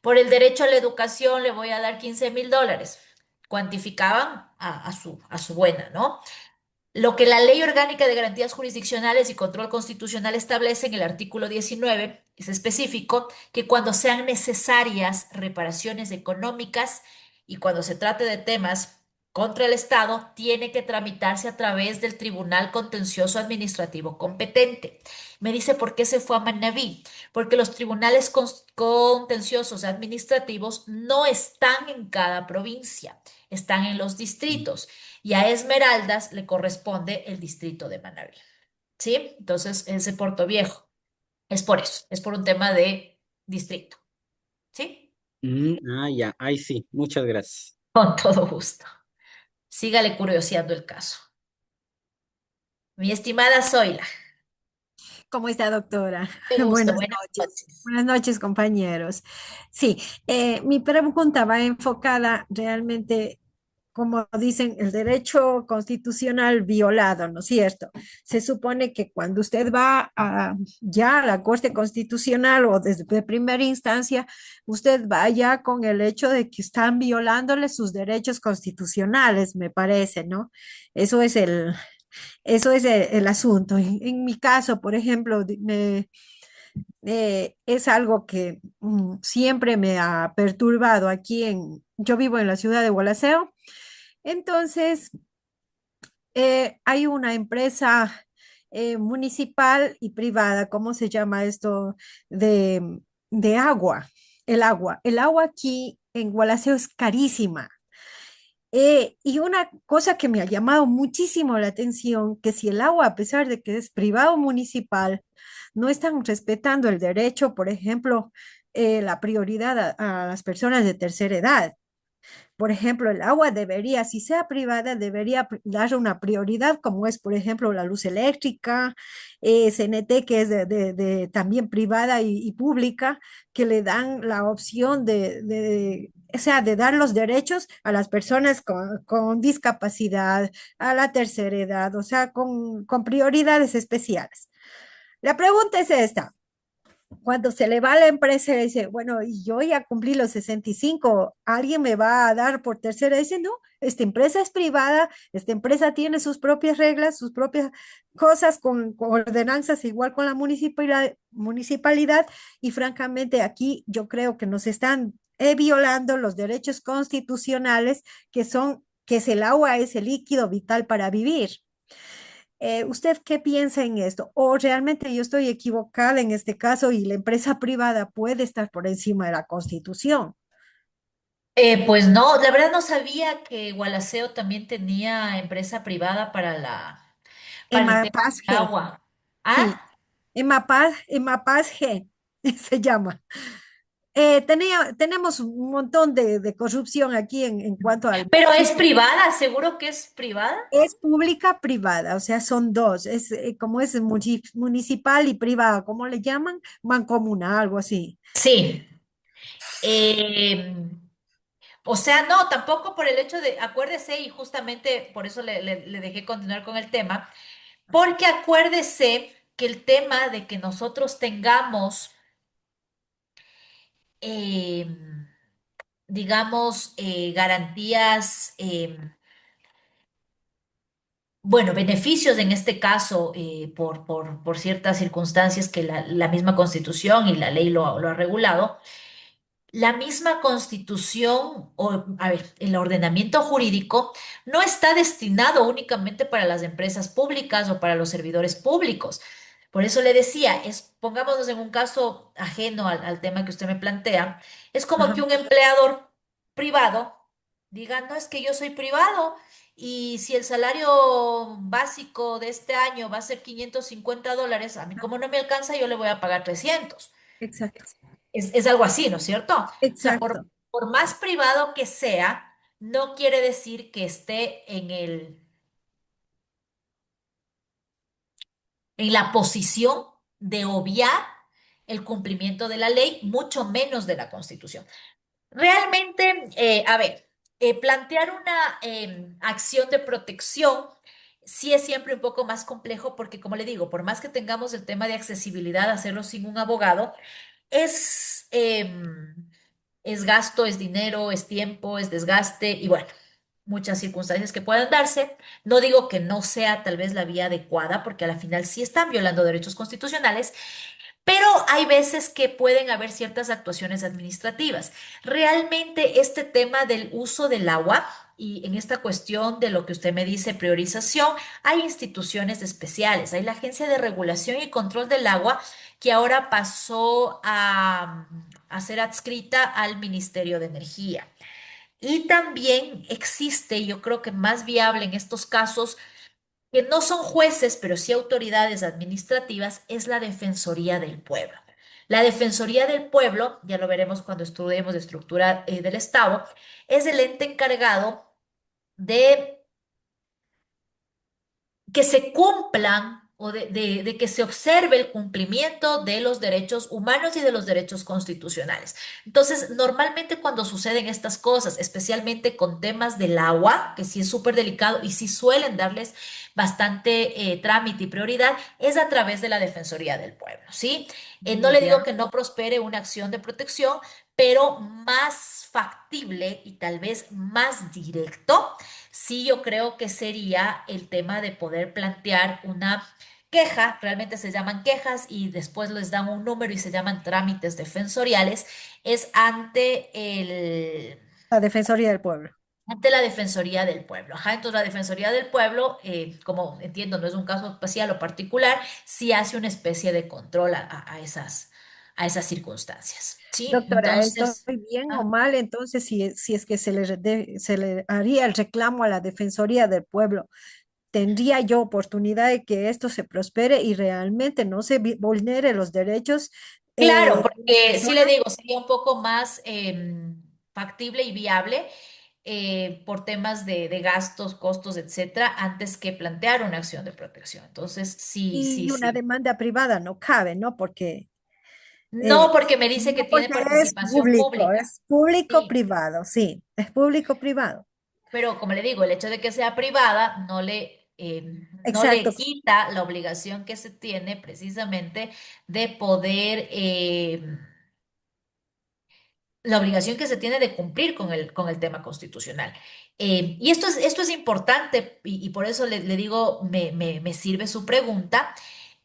Por el derecho a la educación le voy a dar $15,000. Cuantificaban a su buena, ¿no? Lo que la Ley Orgánica de Garantías Jurisdiccionales y Control Constitucional establece en el artículo 19 es específico que cuando sean necesarias reparaciones económicas y cuando se trate de temas contra el Estado, tiene que tramitarse a través del Tribunal Contencioso Administrativo competente. Me dice por qué se fue a Manabí, porque los tribunales contenciosos administrativos no están en cada provincia, están en los distritos y a Esmeraldas le corresponde el distrito de Manabí. ¿Sí? Entonces, ese Puerto Viejo. Es por eso, es por un tema de distrito. ¿Sí? Ya, ahí sí, muchas gracias. Con todo gusto. Sígale curioseando el caso. Mi estimada Zoila, ¿Cómo está, doctora? qué gusto, Buenas buenas noches. noches. Buenas noches, compañeros. Sí, mi pregunta va enfocada realmente, como dicen, el derecho constitucional violado, ¿no es cierto? Se supone que cuando usted va ya a la Corte Constitucional o desde de primera instancia, usted va ya con el hecho de que están violándole sus derechos constitucionales, me parece, ¿no? Eso es eso es el asunto. En mi caso, por ejemplo, es algo que siempre me ha perturbado yo vivo en la ciudad de Gualaceo, entonces hay una empresa municipal y privada, ¿cómo se llama esto? De agua, el agua. El agua aquí en Gualaceo es carísima. Y una cosa que me ha llamado muchísimo la atención, que si el agua, a pesar de que es privado municipal, no están respetando el derecho, por ejemplo, la prioridad a las personas de tercera edad. Por ejemplo, el agua debería, si sea privada, debería dar una prioridad, como es, por ejemplo, la luz eléctrica, CNT, que es también privada y pública, que le dan la opción o sea, de dar los derechos a las personas con discapacidad, a la tercera edad, o sea, con prioridades especiales. La pregunta es esta. Cuando se le va a la empresa y dice, bueno, y yo ya cumplí los 65, ¿alguien me va a dar por tercera? Dice, no, esta empresa es privada, esta empresa tiene sus propias reglas, sus propias cosas con ordenanzas, igual con la municipalidad, y francamente aquí yo creo que nos están violando los derechos constitucionales que es el agua, es el líquido vital para vivir. ¿Usted qué piensa en esto? ¿O realmente yo estoy equivocada en este caso y la empresa privada puede estar por encima de la Constitución? Pues no, la verdad no sabía que Gualaceo también tenía empresa privada para el tema EMAPAZ de G, agua. sí, ¿Ah? EMAPAZ G se llama. Tenemos un montón de corrupción aquí en cuanto al Pero es municipio. privada, seguro que es privada. Es pública privada, o sea, son dos, como es municipal y privada, ¿cómo le llaman? Mancomunal, algo así. Sí. Eh, o sea, no, tampoco por el hecho de, acuérdese, y justamente por eso le dejé continuar con el tema, porque acuérdese que el tema de que nosotros tengamos, eh, digamos, garantías, bueno, beneficios en este caso, por ciertas circunstancias que la misma Constitución y la ley lo ha regulado. La misma Constitución, o a ver, el ordenamiento jurídico no está destinado únicamente para las empresas públicas o para los servidores públicos. Por eso le decía, pongámonos en un caso ajeno al tema que usted me plantea, es como que Ajá, un empleador privado diga, no es que yo soy privado y si el salario básico de este año va a ser $550, a mí como no me alcanza, yo le voy a pagar 300. exacto, Es algo así, ¿no es cierto? O sea, exacto, por más privado que sea, no quiere decir que esté en la posición de obviar el cumplimiento de la ley, mucho menos de la Constitución. Realmente, a ver, plantear una acción de protección sí es siempre un poco más complejo porque, como le digo, por más que tengamos el tema de accesibilidad, hacerlo sin un abogado, es gasto, es dinero, es tiempo, es desgaste y bueno. muchas circunstancias que puedan darse. No digo que no sea tal vez la vía adecuada, porque a la final sí están violando derechos constitucionales, pero hay veces que pueden haber ciertas actuaciones administrativas. Realmente este tema del uso del agua y en esta cuestión de lo que usted me dice, priorización, hay instituciones especiales. Hay la Agencia de Regulación y Control del Agua que ahora pasó a ser adscrita al Ministerio de Energía. Y también existe, yo creo que más viable en estos casos, que no son jueces, pero sí autoridades administrativas, es la Defensoría del Pueblo. La Defensoría del Pueblo, ya lo veremos cuando estudiemos de estructura del Estado, es el ente encargado de que se cumplan o de que se observe el cumplimiento de los derechos humanos y de los derechos constitucionales. Entonces, normalmente cuando suceden estas cosas, especialmente con temas del agua, que sí es súper delicado y sí suelen darles bastante trámite y prioridad, es a través de la Defensoría del Pueblo, ¿sí? No le digo Ya. que no prospere una acción de protección, pero más factible y tal vez más directo. Sí, yo creo que sería el tema de poder plantear una queja, realmente se llaman quejas y después les dan un número y se llaman trámites defensoriales, es La Defensoría del Pueblo. ante la Defensoría del Pueblo. Ajá, entonces la Defensoría del Pueblo, como entiendo, no es un caso especial o particular, sí hace una especie de control a esas circunstancias. ¿Sí? Doctora, ¿estoy Entonces... bien o ah, mal? Entonces, si es que se le haría el reclamo a la Defensoría del Pueblo, ¿tendría yo oportunidad de que esto se prospere y realmente no se vulnere los derechos claro, de las porque sí le personas? digo, sería un poco más factible y viable por temas de gastos, costos, etcétera, antes que plantear una acción de protección. Entonces, sí, sí, Y una sí. demanda privada no cabe, ¿no? Porque, No, eh, porque me dice que no tiene porque participación pública. es Sí, público-privado, sí, es público-privado. pero como le digo, el hecho de que sea privada no Exacto, le quita la obligación que se tiene precisamente de poder la obligación que se tiene de cumplir con el tema constitucional. Y esto es importante y por eso le digo, me sirve su pregunta,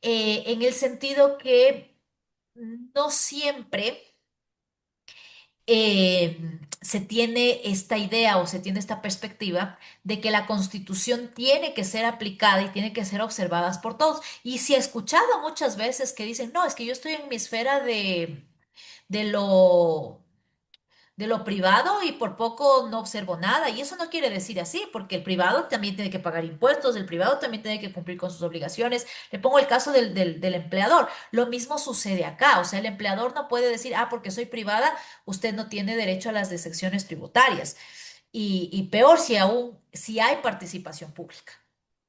en el sentido que no siempre se tiene esta idea o se tiene esta perspectiva de que la constitución tiene que ser aplicada y tiene que ser observada por todos. Y si he escuchado muchas veces que dicen, no, es que yo estoy en mi esfera de de lo privado y por poco no observo nada. Y eso no quiere decir así, porque el privado también tiene que pagar impuestos, el privado también tiene que cumplir con sus obligaciones. Le pongo el caso del empleador. Lo mismo sucede acá. O sea, el empleador no puede decir, ah, porque soy privada, usted no tiene derecho a las decepciones tributarias. Y peor si aún, si hay participación pública.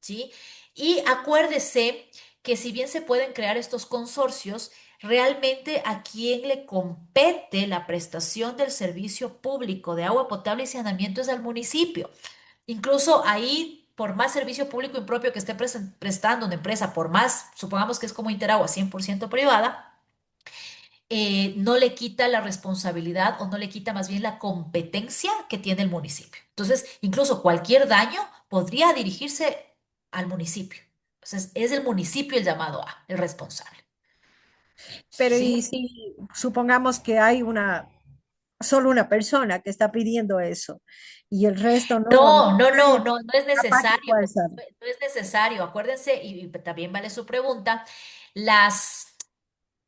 ¿Sí? Y acuérdese que si bien se pueden crear estos consorcios, realmente a quién le compete la prestación del servicio público de agua potable y saneamiento es al municipio. Incluso ahí, por más servicio público impropio que esté prestando una empresa, por más, supongamos que es como Interagua 100% privada, no le quita la responsabilidad o no le quita más bien la competencia que tiene el municipio. Entonces, incluso cualquier daño podría dirigirse al municipio. Entonces, es el municipio el llamado a, el responsable. pero y ¿Sí? si supongamos que hay solo una persona que está pidiendo eso y el resto nadie No es capaz que necesario, puede ser. no es necesario. Acuérdense, y también vale su pregunta, las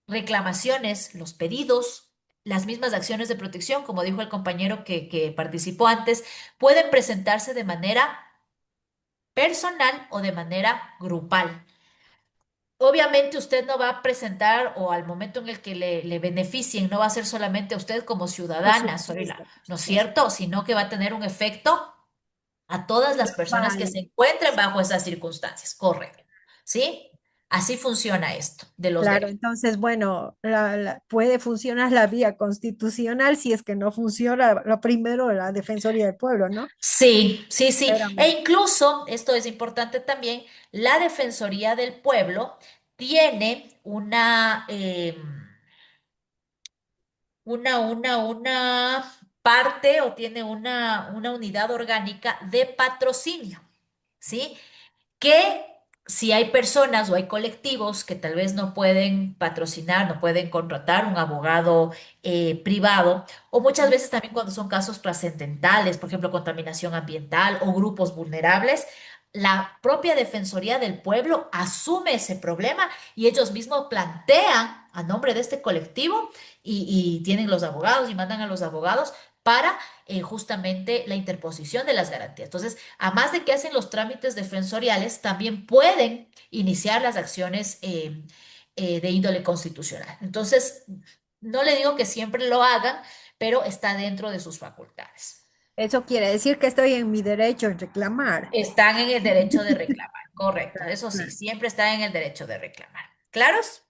reclamaciones, los pedidos, las mismas acciones de protección, como dijo el compañero que participó antes, pueden presentarse de manera personal o de manera grupal. Obviamente usted no va a presentar o al momento en el que le beneficien, no va a ser solamente a usted como Por ciudadana, supuesto, por ¿no es supuesto. cierto? Sino que va a tener un efecto a todas las personas que Global. se encuentren bajo esas circunstancias. Correcto. ¿Sí? Así funciona esto de los Claro, derechos. entonces, bueno, puede funcionar la vía constitucional si es que no funciona lo primero, la Defensoría del Pueblo, ¿no? Sí, sí, sí. E Sinceramente. incluso, esto es importante también, la Defensoría del Pueblo tiene una parte o tiene una unidad orgánica de patrocinio, ¿sí? Que si hay personas o hay colectivos que tal vez no pueden patrocinar, no pueden contratar un abogado privado, o muchas veces también cuando son casos trascendentales, por ejemplo, contaminación ambiental o grupos vulnerables, la propia Defensoría del Pueblo asume ese problema y ellos mismos plantean a nombre de este colectivo y tienen los abogados y mandan a los abogados para justamente la interposición de las garantías. Entonces, a más de que hacen los trámites defensoriales, también pueden iniciar las acciones de índole constitucional. Entonces, no le digo que siempre lo hagan, pero está dentro de sus facultades. Eso quiere decir que estoy en mi derecho en reclamar. Están en el derecho de reclamar, correcto. Claro, Eso sí, claro. siempre están en el derecho de reclamar. ¿Claros?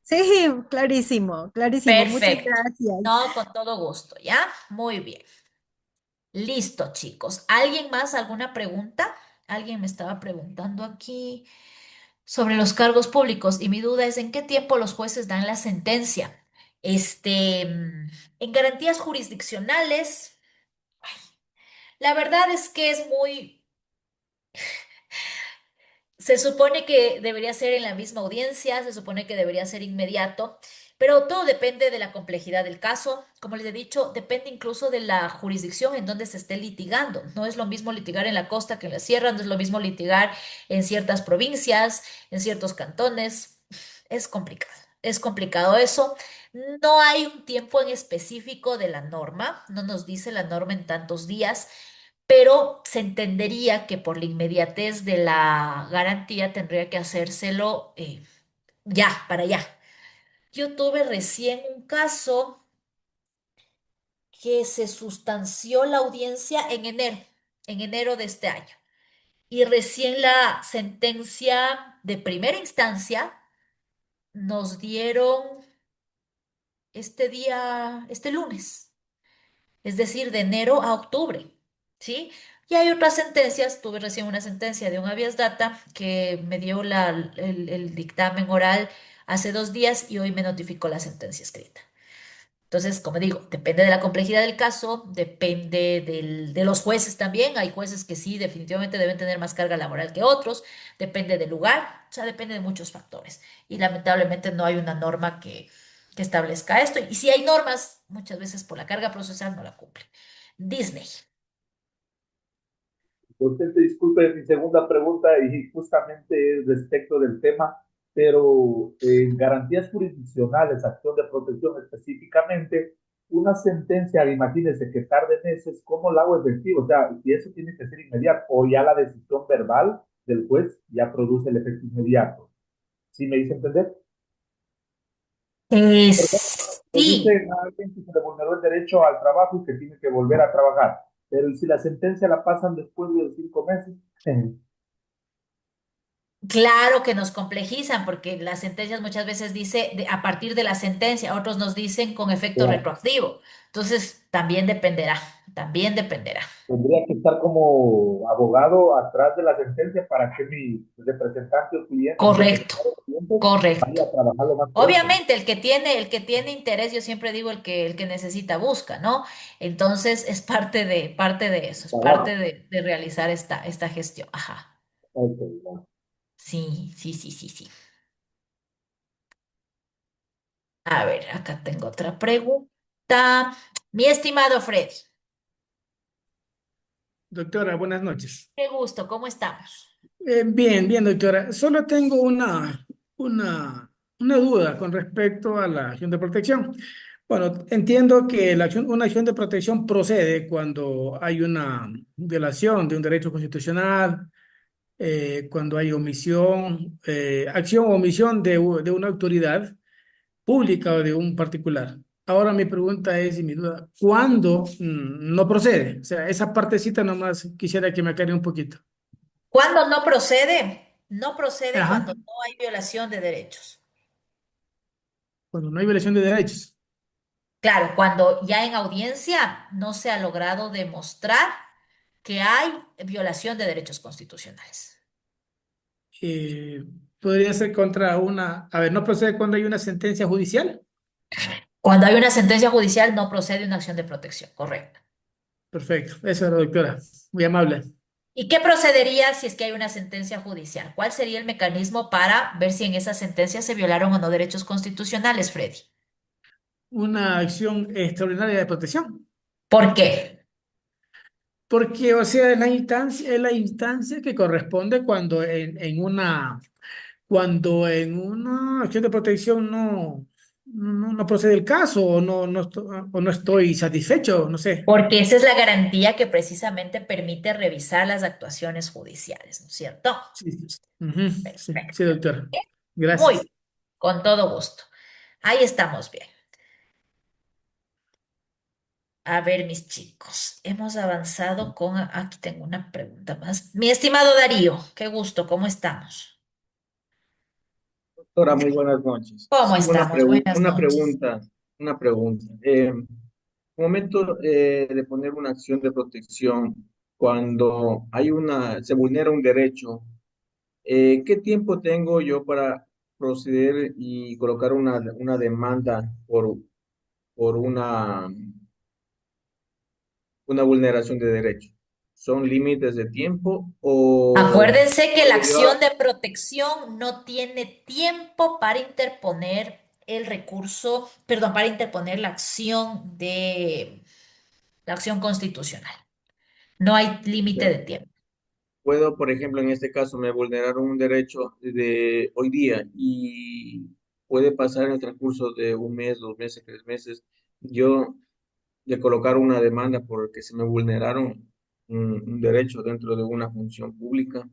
Sí, clarísimo, clarísimo. Muchas Perfecto. gracias. No, con todo gusto, ¿ya? Muy bien. Listo, chicos. ¿Alguien más? ¿Alguna pregunta? Alguien me estaba preguntando aquí sobre los cargos públicos y mi duda es en qué tiempo los jueces dan la sentencia. En garantías jurisdiccionales, la verdad es que es muy, se supone que debería ser en la misma audiencia, se supone que debería ser inmediato, pero todo depende de la complejidad del caso. Como les he dicho, depende incluso de la jurisdicción en donde se esté litigando. No es lo mismo litigar en la costa que en la sierra, no es lo mismo litigar en ciertas provincias, en ciertos cantones. Es complicado. Es complicado eso. No hay un tiempo en específico de la norma, no nos dice la norma en tantos días, pero se entendería que por la inmediatez de la garantía tendría que hacérselo ya, para allá. Yo tuve recién un caso que se sustanció la audiencia en enero de este año, y recién la sentencia de primera instancia nos dieron este lunes. Es decir, de enero a octubre, ¿sí? Y hay otras sentencias, tuve recién una sentencia de un habeas data que me dio el dictamen oral hace 2 días y hoy me notificó la sentencia escrita. Entonces, como digo, depende de la complejidad del caso, depende de los jueces también. Hay jueces que sí, definitivamente deben tener más carga laboral que otros, depende del lugar, o sea, depende de muchos factores. Y lamentablemente no hay una norma que establezca esto. Y si hay normas, muchas veces por la carga procesal no la cumplen. Disney. Usted te disculpe mi segunda pregunta y justamente es respecto del tema, pero en garantías jurisdiccionales, acción de protección específicamente, una sentencia, imagínese que tarde meses, ¿cómo la hago efectivo? O sea, si eso tiene que ser inmediato o ya la decisión verbal del juez ya produce el efecto inmediato. ¿Sí me hice entender? Por ejemplo, le Sí. dicen a alguien que se le vulneró el derecho al trabajo y que tiene que volver a trabajar, pero ¿y si la sentencia la pasan después de los 5 meses? Claro que nos complejizan porque las sentencias muchas veces dice a partir de la sentencia, otros nos dicen con efecto Claro. retroactivo. Entonces, también dependerá, también dependerá. Tendría que estar como abogado atrás de la sentencia para que mi representante o cliente, mi Correcto, representante o cliente correcto. vaya a trabajar lo más pronto. Obviamente, el que tiene interés, yo siempre digo el que necesita busca, ¿no? Entonces, es parte de eso, es parte Trabajo. de realizar esta gestión. Ajá. Ok, ya. Sí, sí, sí, sí, sí. A ver, acá tengo otra pregunta. Mi estimado Freddy, Doctora, buenas noches. qué gusto, ¿cómo estamos? Bien, bien, doctora. Solo tengo una duda con respecto a la acción de protección. Bueno, entiendo que una acción de protección procede cuando hay una violación de un derecho constitucional, cuando hay omisión, acción o omisión de una autoridad pública o de un particular. Ahora mi pregunta es y mi duda, ¿cuándo no procede? O sea, esa partecita nomás quisiera que me aclare un poquito. ¿Cuándo no procede? No procede Ajá. cuando no hay violación de derechos. Cuando no hay violación de derechos. Claro, cuando ya en audiencia no se ha logrado demostrar que hay violación de derechos constitucionales. Eh, Podría ser contra una, a ver, no procede cuando hay una sentencia judicial. Cuando hay una sentencia judicial no procede una acción de protección, correcto. Perfecto. Eso es la doctora. Muy amable. ¿Y qué procedería si es que hay una sentencia judicial? ¿Cuál sería el mecanismo para ver si en esa sentencia se violaron o no derechos constitucionales, Freddy? Una acción extraordinaria de protección. ¿Por qué? Porque, o sea, es la instancia que corresponde cuando en una acción de protección no procede el caso o no estoy satisfecho, no sé. Porque esa es la garantía que precisamente permite revisar las actuaciones judiciales, ¿no es cierto? Sí, sí. Ujú, sí, sí, Perfecto. doctora. Muy Gracias. bien, con todo gusto. Ahí estamos bien. A ver, mis chicos, hemos avanzado con... Aquí tengo una pregunta más. Mi estimado Darío, qué gusto, ¿cómo estamos? Doctora, muy buenas noches. ¿Cómo Sí, estamos? Buenas una noches. pregunta, una pregunta. Momento de poner una acción de protección, cuando se vulnera un derecho, ¿qué tiempo tengo yo para proceder y colocar una demanda por una vulneración de derecho? ¿Son límites de tiempo o Acuérdense que la puedo acción yo? de protección no tiene tiempo para interponer el recurso, perdón, para interponer la acción constitucional. No hay límite de tiempo. Puedo, por ejemplo, en este caso, me vulneraron un derecho de hoy día y puede pasar en el transcurso de un mes, 2 meses, 3 meses, yo de colocar una demanda porque se me vulneraron un derecho dentro de una función pública.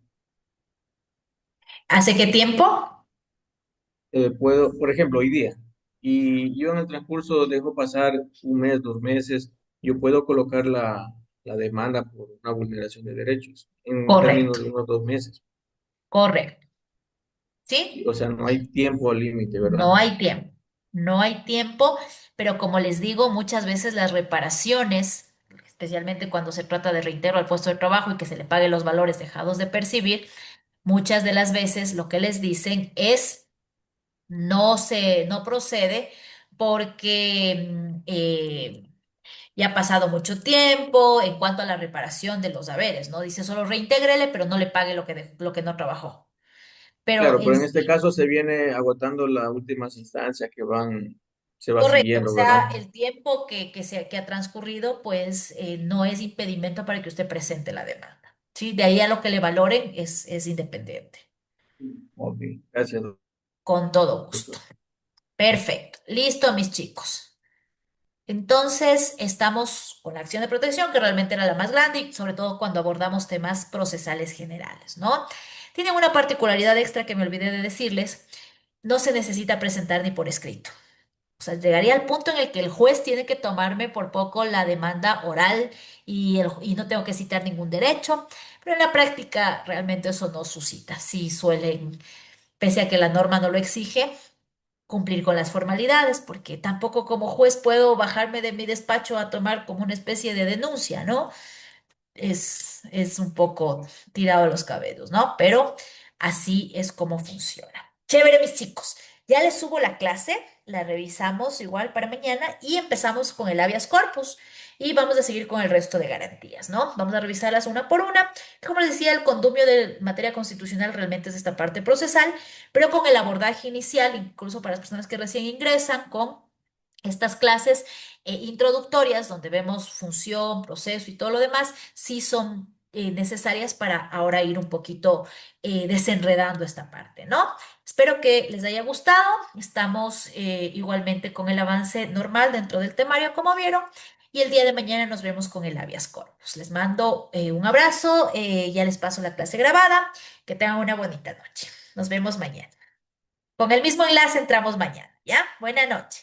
¿Hace qué tiempo? Puedo, por ejemplo, hoy día, y yo en el transcurso dejo pasar un mes, 2 meses, yo puedo colocar la demanda por una vulneración de derechos en Correcto, términos de unos 2 meses. correcto. ¿Sí? O sea, no hay tiempo límite, ¿verdad? No hay tiempo, no hay tiempo, pero como les digo, muchas veces las reparaciones, especialmente cuando se trata de reintegro al puesto de trabajo y que se le pague los valores dejados de percibir, muchas de las veces lo que les dicen es no procede porque ya ha pasado mucho tiempo en cuanto a la reparación de los haberes, ¿no? Dice solo reintégrele, pero no le pague lo que no trabajó. Pero Claro, pero en en este sí, caso se viene agotando las últimas instancias se va correcto, o siguiendo, ¿verdad? sea, el tiempo que ha transcurrido, pues no es impedimento para que usted presente la demanda. ¿Sí? De ahí a lo que le valoren es independiente, Ok, gracias, con todo gusto. doctor. Perfecto, listo, mis chicos. Entonces, estamos con la acción de protección, que realmente era la más grande, y sobre todo cuando abordamos temas procesales generales, ¿no? Tienen una particularidad extra que me olvidé de decirles, no se necesita presentar ni por escrito. O sea, llegaría al punto en el que el juez tiene que tomarme por poco la demanda oral y no tengo que citar ningún derecho, pero en la práctica realmente eso no suscita. Sí suelen, pese a que la norma no lo exige, cumplir con las formalidades, porque tampoco como juez puedo bajarme de mi despacho a tomar como una especie de denuncia, ¿no? Es un poco tirado a los cabellos, ¿no? Pero así es como funciona. Chévere, mis chicos. Ya les subo la clase, la revisamos igual para mañana y empezamos con el habeas corpus y vamos a seguir con el resto de garantías, ¿no? Vamos a revisarlas una por una. Como les decía, el condumio de materia constitucional realmente es esta parte procesal, pero con el abordaje inicial, incluso para las personas que recién ingresan, con estas clases introductorias donde vemos función, proceso y todo lo demás, sí son necesarias para ahora ir un poquito desenredando esta parte, ¿no? Espero que les haya gustado. Estamos igualmente con el avance normal dentro del temario, como vieron, y el día de mañana nos vemos con el habeas corpus. Les mando un abrazo, ya les paso la clase grabada. Que tengan una bonita noche. Nos vemos mañana. Con el mismo enlace entramos mañana, ¿ya? Buena noche.